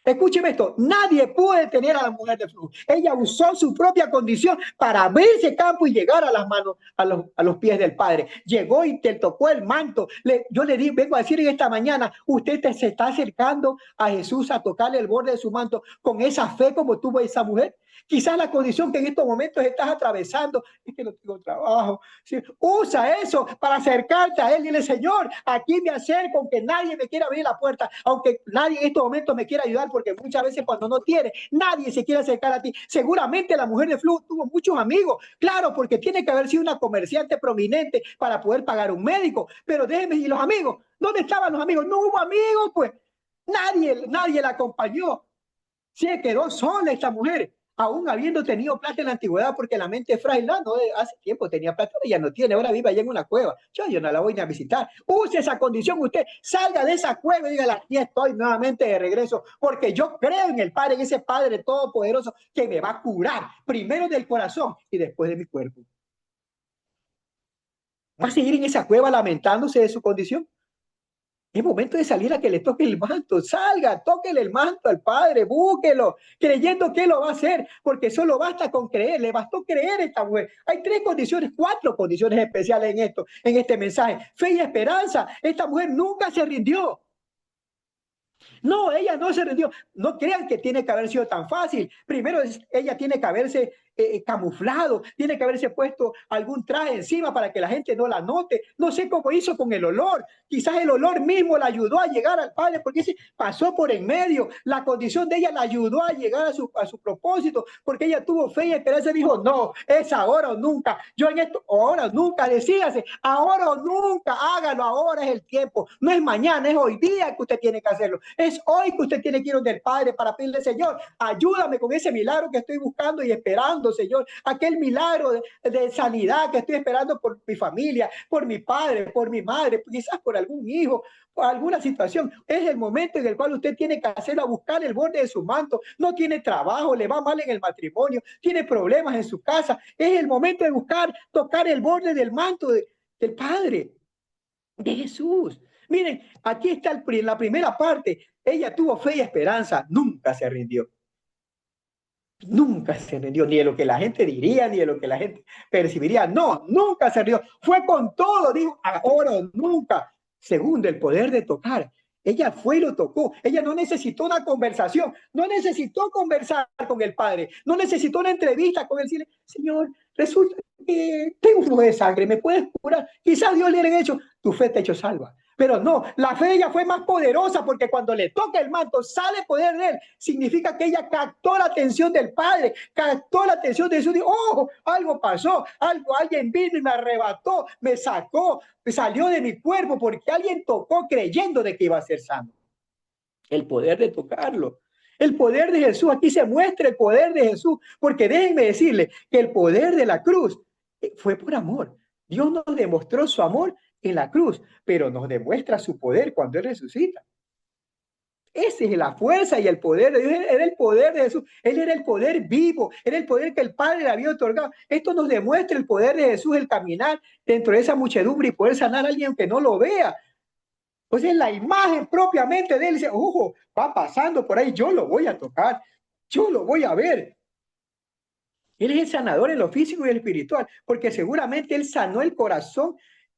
Escúcheme esto, nadie pudo detener a la mujer de flujo. Ella usó su propia condición para abrirse campo y llegar a las manos, a los pies del Padre. Llegó y te tocó el manto. Yo le vengo a decir en esta mañana, se está acercando a Jesús a tocarle el borde de su manto con esa fe como tuvo esa mujer. Quizás la condición que en estos momentos estás atravesando es que no tengo trabajo. ¿Sí? Usa eso para acercarte a Él y dile, Señor, aquí me acerco, aunque nadie me quiera abrir la puerta, aunque nadie en estos momentos me quiera ayudar, porque muchas veces cuando no tiene, nadie se quiere acercar a ti. Seguramente la mujer de flujo tuvo muchos amigos, claro, porque tiene que haber sido una comerciante prominente para poder pagar un médico. Pero déjeme, ¿y los amigos? ¿Dónde estaban los amigos? No hubo amigos, pues. Nadie la acompañó. Se quedó sola esta mujer, aún habiendo tenido plata en la antigüedad, porque la mente es frágil. No, hace tiempo tenía plata, ya no tiene, ahora vive allá en una cueva. Yo no la voy a visitar. Use esa condición usted, salga de esa cueva y dígale, aquí estoy nuevamente de regreso, porque yo creo en el Padre, en ese Padre todopoderoso que me va a curar, primero del corazón y después de mi cuerpo. ¿Va a seguir en esa cueva lamentándose de su condición? Es momento de salir a que le toque el manto. Salga, tóquele el manto al Padre, búsquelo, creyendo que lo va a hacer, porque solo basta con creer. Le bastó creer a esta mujer. Hay cuatro condiciones especiales en este mensaje. Fe y esperanza. Esta mujer nunca se rindió. No, ella no se rindió. No crean que tiene que haber sido tan fácil. Primero, ella tiene que haberse camuflado, tiene que haberse puesto algún traje encima para que la gente no la note. No sé cómo hizo con el olor. Quizás el olor mismo la ayudó a llegar al Padre porque pasó por en medio. La condición de ella la ayudó a llegar a su propósito porque ella tuvo fe y esperanza. Dijo, no, es ahora o nunca. Yo en esto, ahora o nunca, decíase, ahora o nunca, hágalo, ahora es el tiempo. No es mañana, es hoy día que usted tiene que hacerlo. Es hoy que usted tiene que ir donde el Padre para pedirle, Señor, ayúdame con ese milagro que estoy buscando y esperando, Señor. Aquel milagro de sanidad que estoy esperando por mi familia, por mi padre, por mi madre, quizás por algún hijo, por alguna situación. Es el momento en el cual usted tiene que hacerlo, a buscar el borde de su manto. No tiene trabajo, le va mal en el matrimonio, tiene problemas en su casa. Es el momento de buscar, tocar el borde del manto del Padre, de Jesús. Miren, aquí está la primera parte. Ella tuvo fe y esperanza, nunca se rindió. Nunca se rindió, ni de lo que la gente diría, ni de lo que la gente percibiría. No, nunca se rindió. Fue con todo, dijo, ahora o nunca. Segundo, el poder de tocar Ella fue y lo tocó. Ella no necesitó una conversación, no necesitó conversar con el Padre, no necesitó una entrevista con él. Decirle, Señor, resulta que tengo un flujo de sangre, ¿me puedes curar? Quizás Dios le haya hecho, tu fe te ha hecho salva. Pero no, la fe de ella fue más poderosa porque cuando le toca el manto, sale poder de él. Significa que ella captó la atención del Padre, captó la atención de Jesús. Dijo, oh, algo pasó, alguien vino y me arrebató, me sacó, me salió de mi cuerpo porque alguien tocó creyendo de que iba a ser sano. El poder de tocarlo. El poder de Jesús, aquí se muestra el poder de Jesús, porque déjenme decirle que el poder de la cruz fue por amor. Dios nos demostró su amor en la cruz, pero nos demuestra su poder cuando Él resucita. Esa es la fuerza y el poder de Dios. Era el poder de Jesús. Él era el poder vivo. Era el poder que el Padre le había otorgado. Esto nos demuestra el poder de Jesús, el caminar dentro de esa muchedumbre y poder sanar a alguien que no lo vea. Entonces la imagen propiamente de él dice, ojo, va pasando por ahí, yo lo voy a tocar, yo lo voy a ver. Él es el sanador en lo físico y el espiritual, porque seguramente él sanó el corazón,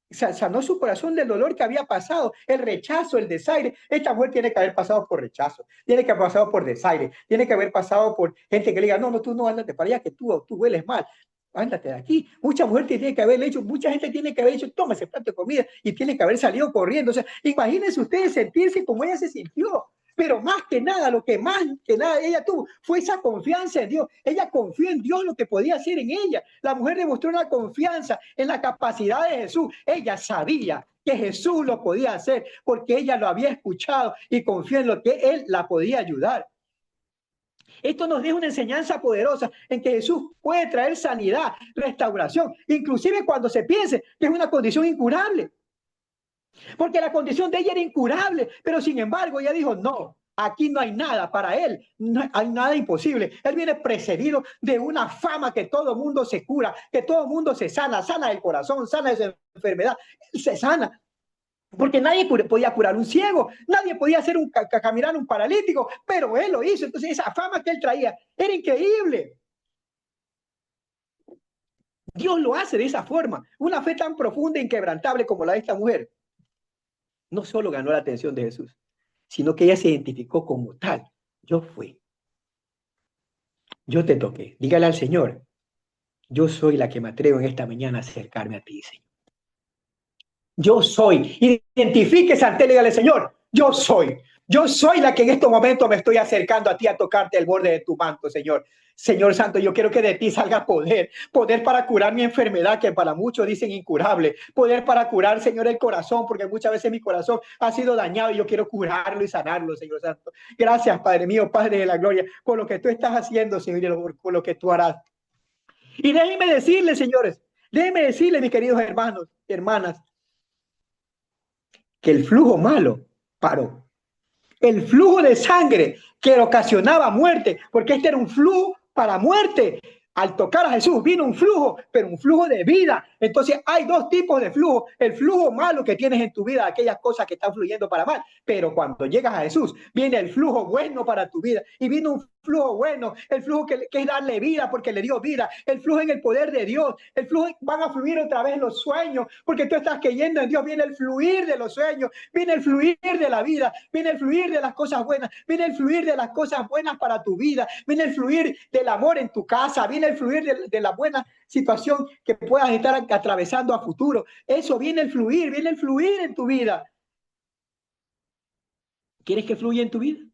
sanó su corazón del dolor que había pasado, el rechazo, el desaire. Esta mujer tiene que haber pasado por rechazo, tiene que haber pasado por desaire, tiene que haber pasado por gente que le diga, no, no, tú no, ándate para allá, que tú hueles mal. Ándate de aquí. Mucha mujer tiene que haber hecho, mucha gente tiene que haber hecho, toma ese plato de comida y tiene que haber salido corriendo. O sea, imagínense ustedes sentirse como ella se sintió. Pero más que nada, lo que más que nada ella tuvo fue esa confianza en Dios. Ella confió en Dios lo que podía hacer en ella. La mujer demostró una confianza en la capacidad de Jesús. Ella sabía que Jesús lo podía hacer porque ella lo había escuchado y confió en lo que él la podía ayudar. Esto nos deja una enseñanza poderosa en que Jesús puede traer sanidad, restauración, inclusive cuando se piense que es una condición incurable. Porque la condición de ella era incurable, pero sin embargo ella dijo, no, aquí no hay nada para él, no hay nada imposible. Él viene precedido de una fama que todo mundo se cura, que todo mundo se sana, sana del corazón, sana de su enfermedad, se sana. Porque nadie podía curar un ciego, nadie podía hacer caminar un paralítico, pero él lo hizo. Entonces esa fama que él traía era increíble. Dios lo hace de esa forma. Una fe tan profunda e inquebrantable como la de esta mujer no solo ganó la atención de Jesús, sino que ella se identificó como tal. Yo fui, yo te toqué. Dígale al Señor, yo soy la que me atrevo en esta mañana a acercarme a ti, Señor. Yo soy. Identifíquese ante él y dígale, Señor, yo soy. Yo soy la que en estos momentos me estoy acercando a ti a tocarte el borde de tu manto, Señor. Señor Santo, yo quiero que de ti salga poder, poder para curar mi enfermedad, que para muchos dicen incurable, poder para curar, Señor, el corazón, porque muchas veces mi corazón ha sido dañado y yo quiero curarlo y sanarlo, Señor Santo. Gracias, Padre mío, Padre de la gloria, por lo que tú estás haciendo, Señor, y por lo que tú harás. Y déjenme decirles, señores, déjenme decirles, mis queridos hermanos, hermanas, que el flujo malo paró. El flujo de sangre que ocasionaba muerte, porque este era un flujo para muerte. Al tocar a Jesús vino un flujo, pero un flujo de vida. Entonces hay dos tipos de flujo. El flujo malo que tienes en tu vida, aquellas cosas que están fluyendo para mal. Pero cuando llegas a Jesús, viene el flujo bueno para tu vida. Y vino un flujo bueno, el flujo que es darle vida porque le dio vida. El flujo en el poder de Dios. El flujo van a fluir otra vez los sueños, porque tú estás creyendo en Dios. Viene el fluir de los sueños, viene el fluir de la vida, viene el fluir de las cosas buenas, viene el fluir de las cosas buenas para tu vida, viene el fluir del amor en tu casa, viene el fluir de la buena situación que puedas estar atravesando a futuro. Eso viene el fluir en tu vida. ¿Quieres que fluya en tu vida?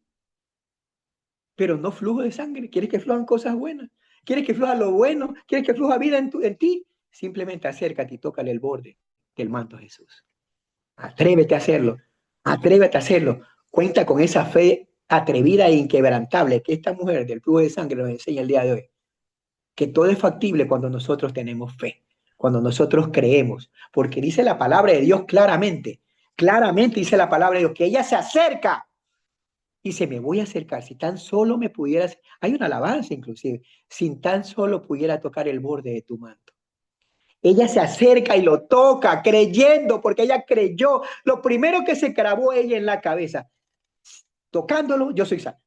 Pero no flujo de sangre. ¿Quieres que fluyan cosas buenas? ¿Quieres que fluya lo bueno? ¿Quieres que fluya vida en ti? Simplemente acércate y tócale el borde del manto de Jesús. Atrévete a hacerlo. Atrévete a hacerlo. Cuenta con esa fe atrevida e inquebrantable que esta mujer del flujo de sangre nos enseña el día de hoy. Que todo es factible cuando nosotros tenemos fe, cuando nosotros creemos. Porque dice la palabra de Dios claramente, claramente dice la palabra de Dios, que ella se acerca. Dice, me voy a acercar, si tan solo me pudieras, hay una alabanza inclusive, si tan solo pudiera tocar el borde de tu manto. Ella se acerca y lo toca, creyendo, porque ella creyó. Lo primero que se grabó ella en la cabeza, tocándolo, yo soy sana.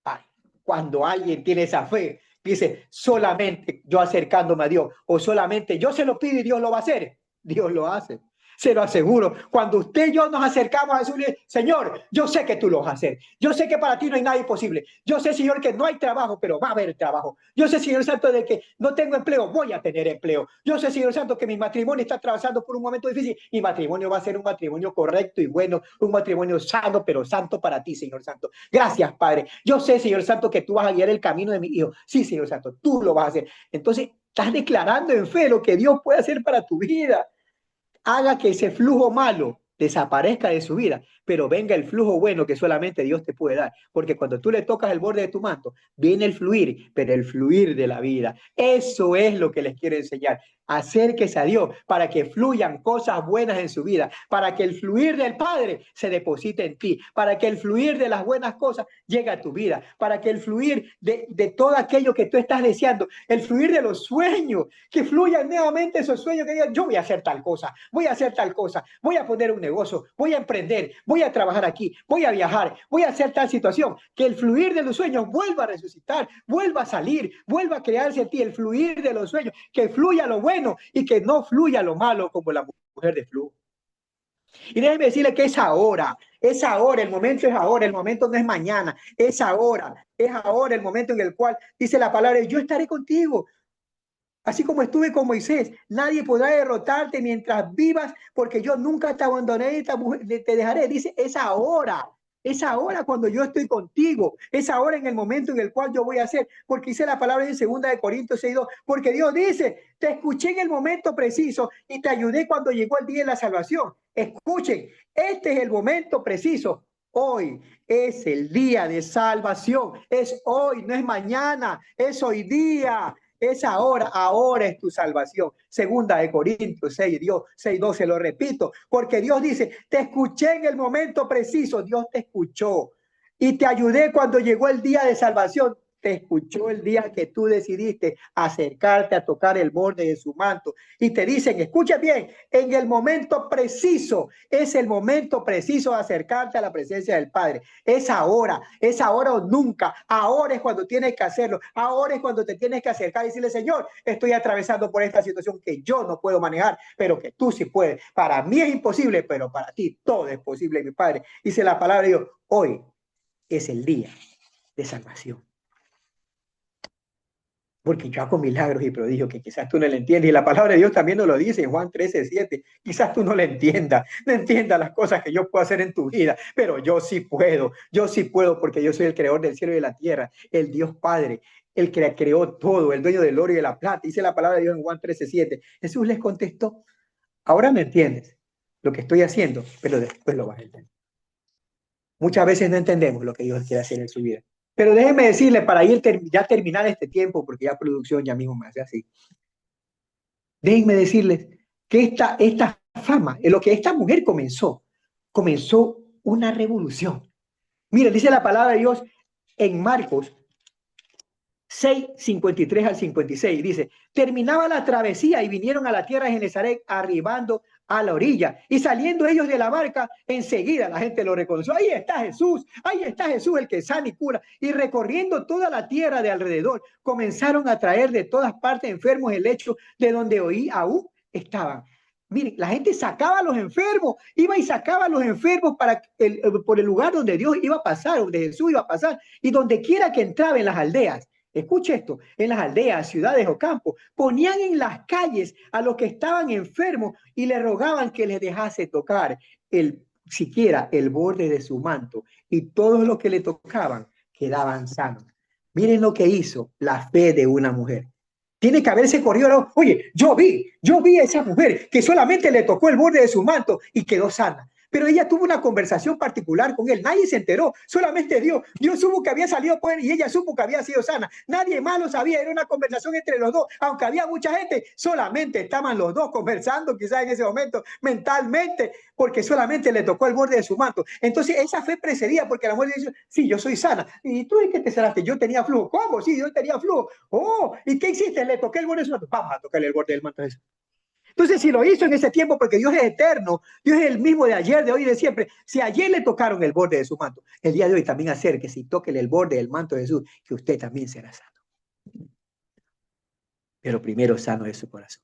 Ay, cuando alguien tiene esa fe, dice, solamente yo acercándome a Dios, o solamente yo se lo pido y Dios lo va a hacer. Dios lo hace. Se lo aseguro. Cuando usted y yo nos acercamos a Jesús, le dice, Señor, yo sé que tú lo vas a hacer. Yo sé que para ti no hay nada imposible. Yo sé, Señor, que no hay trabajo, pero va a haber trabajo. Yo sé, Señor Santo, de que no tengo empleo, voy a tener empleo. Yo sé, Señor Santo, que mi matrimonio está atravesando por un momento difícil. Mi matrimonio va a ser un matrimonio correcto y bueno, un matrimonio sano, pero santo para ti, Señor Santo. Gracias, Padre. Yo sé, Señor Santo, que tú vas a guiar el camino de mi hijo. Sí, Señor Santo, tú lo vas a hacer. Entonces, estás declarando en fe lo que Dios puede hacer para tu vida. Haga que ese flujo malo desaparezca de su vida, pero venga el flujo bueno que solamente Dios te puede dar. Porque cuando tú le tocas el borde de tu manto, viene el fluir, pero el fluir de la vida. Eso es lo que les quiero enseñar. Acérquese a Dios para que fluyan cosas buenas en su vida, para que el fluir del Padre se deposite en ti, para que el fluir de las buenas cosas llegue a tu vida, para que el fluir de todo aquello que tú estás deseando, el fluir de los sueños, que fluyan nuevamente esos sueños que digan, yo voy a hacer tal cosa, voy a hacer tal cosa, voy a poner un negocio, voy a emprender, voy a trabajar aquí, voy a viajar, voy a hacer tal situación, que el fluir de los sueños vuelva a resucitar, vuelva a salir, vuelva a crearse en ti el fluir de los sueños, que fluya lo bueno y que no fluya lo malo como la mujer de flujo. Y déjeme decirle que es ahora, el momento es ahora, el momento no es mañana, es ahora el momento en el cual dice la palabra, yo estaré contigo. Así como estuve con Moisés, nadie podrá derrotarte mientras vivas, porque yo nunca te abandonaré y te dejaré. Dice, es ahora cuando yo estoy contigo, es ahora en el momento en el cual yo voy a hacer, porque dice la palabra en 2 Corintios 6:2, porque Dios dice, te escuché en el momento preciso y te ayudé cuando llegó el día de la salvación. Escuchen, este es el momento preciso. Hoy es el día de salvación, es hoy, no es mañana, es hoy día. Es ahora, ahora es tu salvación. 2 Corintios 6:12, lo repito, porque Dios dice, te escuché en el momento preciso, Dios te escuchó y te ayudé cuando llegó el día de salvación. Te escuchó el día que tú decidiste acercarte a tocar el borde de su manto. Y te dicen, escucha bien, en el momento preciso, es el momento preciso de acercarte a la presencia del Padre. Es ahora o nunca. Ahora es cuando tienes que hacerlo. Ahora es cuando te tienes que acercar y decirle, Señor, estoy atravesando por esta situación que yo no puedo manejar, pero que tú sí puedes. Para mí es imposible, pero para ti todo es posible, mi Padre. Dice la palabra de Dios, hoy es el día de salvación. Porque yo hago milagros y prodigios que quizás tú no le entiendes. Y la palabra de Dios también nos lo dice en Juan 13:7. Quizás tú no le entiendas, no entiendas las cosas que yo puedo hacer en tu vida, pero yo sí puedo porque yo soy el creador del cielo y de la tierra, el Dios Padre, el que creó todo, el dueño del oro y de la plata. Dice la palabra de Dios en Juan 13:7. Jesús les contestó, ahora me entiendes lo que estoy haciendo, pero después lo vas a entender. Muchas veces no entendemos lo que Dios quiere hacer en su vida. Pero déjenme decirle, para ir ya terminar este tiempo, porque ya producción ya mismo me hace así, déjenme decirles que esta fama, en lo que esta mujer comenzó una revolución. Mire, dice la palabra de Dios en Marcos 6:53 al 56. Dice, terminaba la travesía y vinieron a la tierra de Genezaret, arribando a la orilla. Y saliendo ellos de la barca, enseguida la gente lo reconoció. Ahí está Jesús, el que sana y cura. Y recorriendo toda la tierra de alrededor, comenzaron a traer de todas partes enfermos el lecho de donde oí aún estaban. Miren, la gente sacaba a los enfermos, iba y sacaba a los enfermos por el lugar donde Dios iba a pasar, donde Jesús iba a pasar, y donde quiera que entraba en las aldeas. Escuche esto, en las aldeas, ciudades o campos, ponían en las calles a los que estaban enfermos y le rogaban que les dejase tocar siquiera el borde de su manto, y todos los que le tocaban quedaban sanos. Miren lo que hizo la fe de una mujer. Tiene que haberse corrido, ¿no? Oye, yo vi a esa mujer que solamente le tocó el borde de su manto y quedó sana. Pero ella tuvo una conversación particular con él. Nadie se enteró, solamente Dios. Dios supo que había salido por él y ella supo que había sido sana. Nadie más lo sabía, era una conversación entre los dos. Aunque había mucha gente, solamente estaban los dos conversando, quizás en ese momento, mentalmente, porque solamente le tocó el borde de su manto. Entonces, esa fue precedida porque la mujer dice, sí, yo soy sana. ¿Y tú en qué te sanaste? Yo tenía flujo. ¿Cómo? Sí, yo tenía flujo. Oh, ¿y qué hiciste? Le toqué el borde de su manto. Vamos a tocarle el borde del manto de eso. Entonces, si lo hizo en ese tiempo, porque Dios es eterno, Dios es el mismo de ayer, de hoy y de siempre. Si ayer le tocaron el borde de su manto, el día de hoy también acérquese y tóquele el borde del manto de Jesús, que usted también será sano. Pero primero sano es su corazón.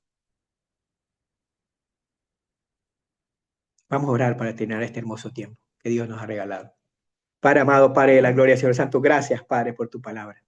Vamos a orar para terminar este hermoso tiempo que Dios nos ha regalado. Padre amado, Padre de la gloria, Señor Santo, gracias, Padre, por tu palabra.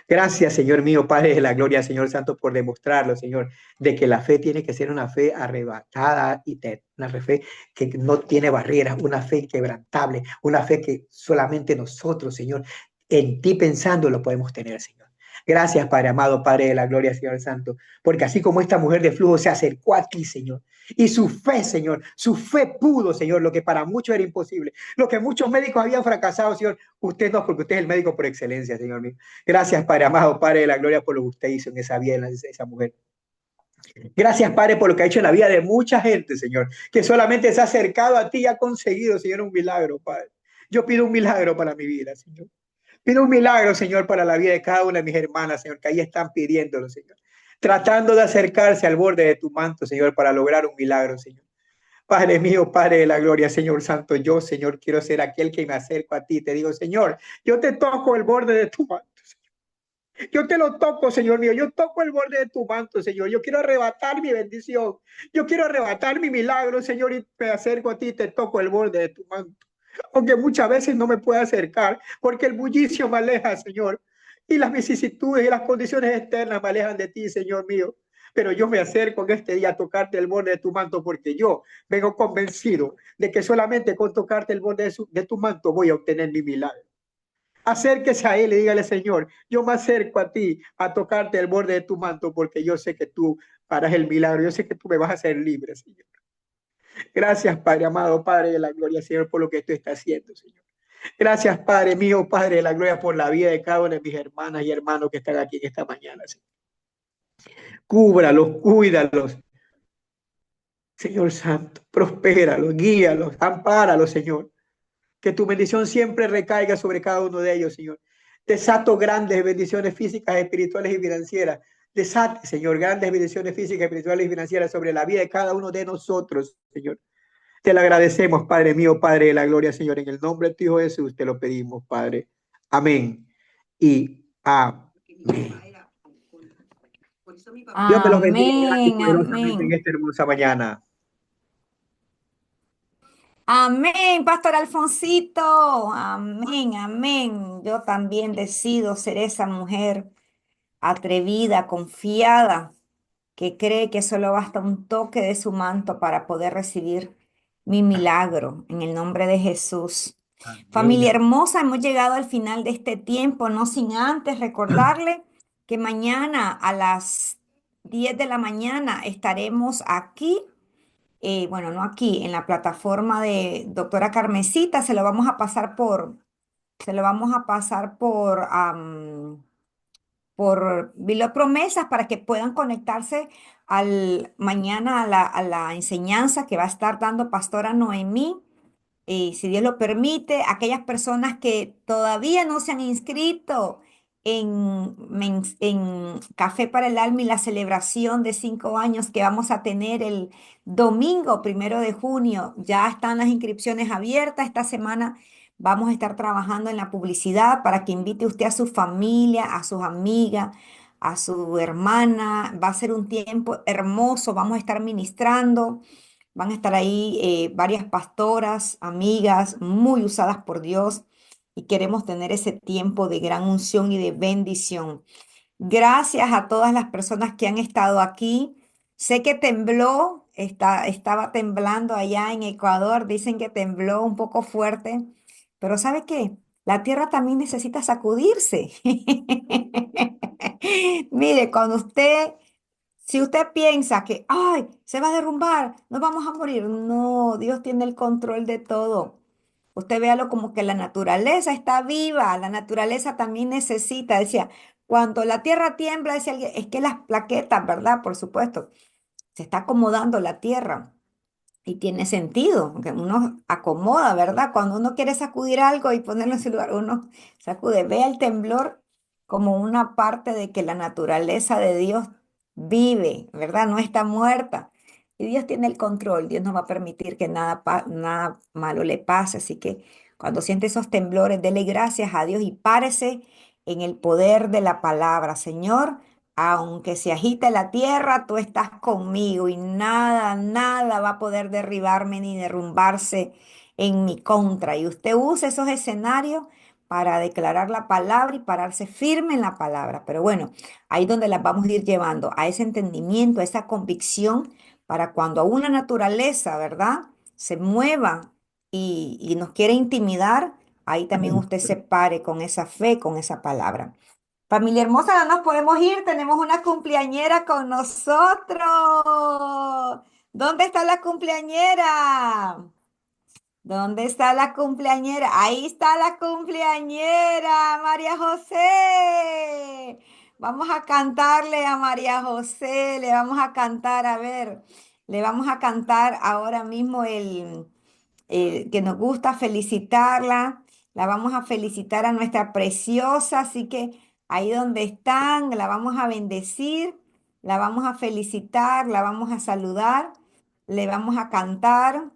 Gracias, Señor mío, Padre de la gloria, Señor Santo, por demostrarlo, Señor, de que la fe tiene que ser una fe arrebatada y una fe que no tiene barreras, una fe quebrantable, una fe que solamente nosotros, Señor, en ti pensando lo podemos tener, Señor. Gracias, Padre amado, Padre de la gloria, Señor Santo, porque así como esta mujer de flujo se acercó a ti, Señor, y su fe, Señor, su fe pudo, Señor, lo que para muchos era imposible, lo que muchos médicos habían fracasado, Señor, usted no, porque usted es el médico por excelencia, Señor mío. Gracias, Padre amado, Padre de la gloria, por lo que usted hizo en esa vida, en esa mujer. Gracias, Padre, por lo que ha hecho en la vida de mucha gente, Señor, que solamente se ha acercado a ti y ha conseguido, Señor, un milagro, Padre. Yo pido un milagro para mi vida, Señor. Pido un milagro, Señor, para la vida de cada una de mis hermanas, Señor, que ahí están pidiéndolo, Señor. Tratando de acercarse al borde de tu manto, Señor, para lograr un milagro, Señor. Padre mío, Padre de la gloria, Señor Santo, yo, Señor, quiero ser aquel que me acerco a ti. Te digo, Señor, yo te toco el borde de tu manto. Yo te lo toco, Señor mío. Yo toco el borde de tu manto, Señor. Yo quiero arrebatar mi bendición. Yo quiero arrebatar mi milagro, Señor, y me acerco a ti y te toco el borde de tu manto. Aunque muchas veces no me pueda acercar, porque el bullicio me aleja, Señor. Y las vicisitudes y las condiciones externas me alejan de ti, Señor mío. Pero yo me acerco en este día a tocarte el borde de tu manto, porque yo vengo convencido de que solamente con tocarte el borde de tu manto voy a obtener mi milagro. Acérquese a él y dígale, Señor, yo me acerco a ti a tocarte el borde de tu manto porque yo sé que tú harás el milagro, yo sé que tú me vas a hacer libre, Señor. Gracias, Padre amado, Padre de la gloria, Señor, por lo que tú estás haciendo, Señor. Gracias, Padre mío, Padre de la gloria, por la vida de cada una de mis hermanas y hermanos que están aquí en esta mañana, Señor. Cúbralos, cuídalos, Señor Santo, prospéralos, guíalos, ampáralos, Señor. Que tu bendición siempre recaiga sobre cada uno de ellos, Señor. Desato grandes bendiciones físicas, espirituales y financieras. Desate, Señor, grandes bendiciones físicas, espirituales y financieras sobre la vida de cada uno de nosotros, Señor. Te lo agradecemos, Padre mío, Padre de la gloria, Señor. En el nombre de tu Hijo Jesús te lo pedimos, Padre. Amén. Y amén. Dios me los bendiga grande y
Amén,
poderosamente en
amén.
esta hermosa mañana.
Amén, Pastor Alfonsito. Amén, amén. Yo también decido ser esa mujer atrevida, confiada, que cree que solo basta un toque de su manto para poder recibir mi milagro en el nombre de Jesús. Familia
Amén.
hermosa, hemos llegado al final de este tiempo, no sin antes recordarle que mañana a las 10 de la mañana estaremos aquí, bueno, no aquí, en la plataforma de doctora Carmesita, se lo vamos a pasar por Vilo Promesas para que puedan conectarse mañana a la enseñanza que va a estar dando Pastora Noemí. Y si Dios lo permite, aquellas personas que todavía no se han inscrito en Café para el Alma y la celebración de 5 años que vamos a tener el domingo 1 de junio, ya están las inscripciones abiertas. Esta semana vamos a estar trabajando en la publicidad para que invite usted a su familia, a sus amigas, a su hermana. Va a ser un tiempo hermoso, vamos a estar ministrando. Van a estar ahí varias pastoras, amigas, muy usadas por Dios y queremos tener ese tiempo de gran unción y de bendición. Gracias a todas las personas que han estado aquí. Sé que tembló, estaba temblando allá en Ecuador, dicen que tembló un poco fuerte, pero ¿sabe qué? La tierra también necesita sacudirse. Mire, si usted piensa que, ay, se va a derrumbar, nos vamos a morir, no, Dios tiene el control de todo. Usted véalo como que la naturaleza está viva, la naturaleza también necesita, decía, cuando la tierra tiembla, decía alguien, es que las plaquetas, ¿verdad? Por supuesto, se está acomodando la tierra. Y tiene sentido, que uno acomoda, ¿verdad? Cuando uno quiere sacudir algo y ponerlo en su lugar, uno sacude. Ve el temblor como una parte de que la naturaleza de Dios vive, ¿verdad? No está muerta. Y Dios tiene el control, Dios no va a permitir que nada malo le pase. Así que cuando siente esos temblores, dele gracias a Dios y párese en el poder de la palabra. Señor, Aunque se agite la tierra, tú estás conmigo y nada, nada va a poder derribarme ni derrumbarse en mi contra. Y usted usa esos escenarios para declarar la palabra y pararse firme en la palabra. Pero bueno, ahí donde las vamos a ir llevando, a ese entendimiento, a esa convicción, para cuando una naturaleza, ¿verdad?, se mueva y nos quiere intimidar, ahí también usted se pare con esa fe, con esa palabra. Familia hermosa, no nos podemos ir, tenemos una cumpleañera con nosotros. ¿Dónde está la cumpleañera? ¿Dónde está la cumpleañera? Ahí está la cumpleañera, María José. Vamos a cantarle a María José, le vamos a cantar, a ver, le vamos a cantar ahora mismo que nos gusta felicitarla. La vamos a felicitar a nuestra preciosa, así que ahí donde están, la vamos a bendecir, la vamos a felicitar, la vamos a saludar, le vamos a cantar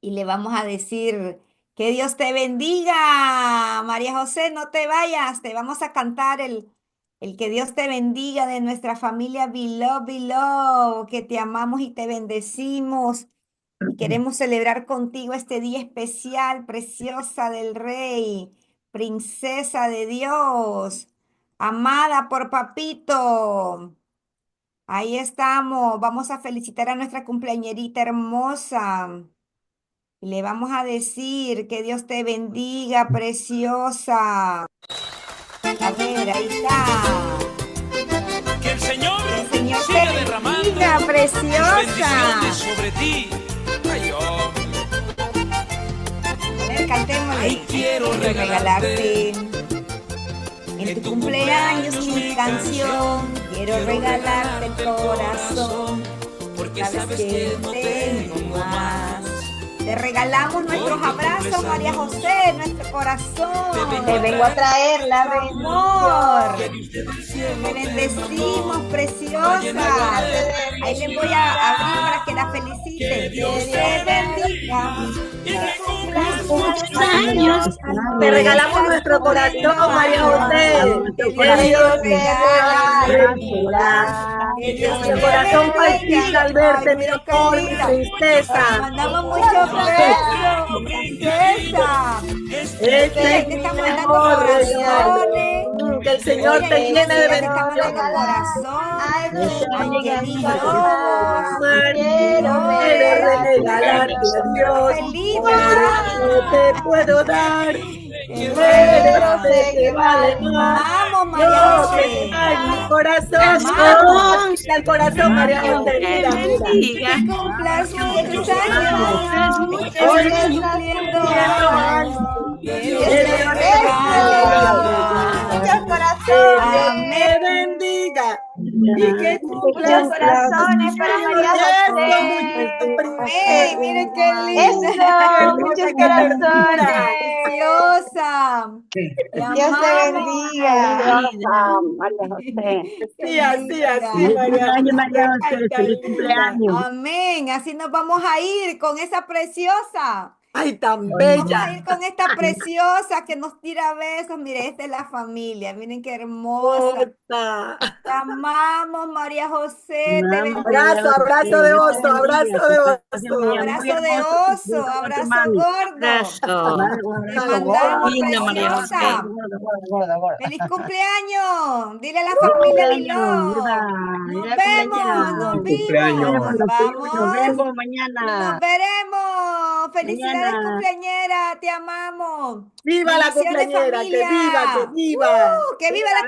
y le vamos a decir que Dios te bendiga. María José, no te vayas, te vamos a cantar el que Dios te bendiga de nuestra familia Beloved, Beloved, que te amamos y te bendecimos. Y queremos celebrar contigo este día especial, preciosa del Rey, princesa de Dios, amada por Papito. Ahí estamos. Vamos a felicitar a nuestra cumpleañerita hermosa. Y le vamos a decir que Dios te bendiga, preciosa. A ver, ahí está.
Que el Señor
Que el Señor
siga
te
derramando
bendiga,
sus bendiciones
preciosa.
sobre ti. Ay, oh.
A ver,
Ay,
cantémosle.
quiero
Quiero
regalarte
regalarte en tu cumpleaños mi canción. Quiero regalarte el corazón.
porque
Sabes
sabes que no
tengo
tengo
más.
más.
Te regalamos nuestros
Porque
abrazos,
cumples
María
años.
José, nuestro corazón.
Te vengo a
traer la amor.
Que Dios del cielo
Te
te
bendecimos,
mandó
preciosa. Ahí les voy a abrir para que la feliciten.
Que Dios
Te bendiga.
y que
Cumplas
cumplas
muchos
muchos
años.
años.
Te
Que
regalamos
sigas
nuestro corazón,
cumpliendo
María
años.
José.
Que
Que
Dios
Dios
te
te
regale.
bendiga.
Que Dios
Nuestro
te
corazón palpita
bendiga.
al
Ay,
verte, mi
mira qué
amor, mi
linda. Te
princesa.
mandamos muchos besos, princesa.
Este es
Te
mi
están mandando
mejor regalo.
corazones.
Que el Señor
Oye,
te llene de
Lucía te está mandando
bendiciones.
corazón. Angelina Lobos.
Quiero
Gloria.
regalarte a Dios
Qué
porque
linda.
te puedo dar.
Qué
Pero
linda.
sé que vale
Te
más.
amamos, María
Yo que
José.
está en mi
Te
corazón.
amamos.
Mira el corazón, María José. Mira, mira.
Que cumplas muchos años. Que
Hoy
sigas
estás
cumpliendo
cumpliendo
años.
años.
Que
Que
Dios
Dios
te
te
regale más.
que Dios
Amén.
te bendiga y que
Muchos
cumplas
corazones para
muchos,
María
eso,
José.
muchachos,
Amén. Miren qué
qué
linda.
hermosa, qué ternura.
Preciosa. Te
Dios te
amamos.
bendiga.
María José.
Qué
Sí, así, así,
linda.
Feliz
María
cumpleaños, María
José. Ay,
José.
tan
Feliz
linda.
cumpleaños.
Amén. Así nos vamos a ir con esa preciosa.
Ay, tan
Vamos a
bella.
ir con esta preciosa que nos tira besos. Mire, esta es la familia. Miren qué hermosa.
Opa.
Te amamos, María José. Te
Vamos, María
Abrazo,
José.
abrazo de
Dios te
oso,
bendiga.
abrazo
Que
de
pases un día
oso.
muy
abrazo de
hermoso.
oso,
Disfruta con tu
abrazo
mami.
gordo.
Un
Te
abrazo
mandamos,
lindo, María José.
preciosa. Feliz cumpleaños. Dile a la
Feliz
familia
cumpleaños.
Miló. Nos
Mira,
vemos,
cumpleaños.
nos
Cumpleaños.
Nos vemos,
vimos.
nos vemos, nos
Vamos.
vemos
Y nos
mañana.
veremos. Felicidades,
Mañana.
cumpleañera. Te amamos.
Viva la
Bendiciones,
cumpleañera, que
familia.
viva, que viva.
Que viva la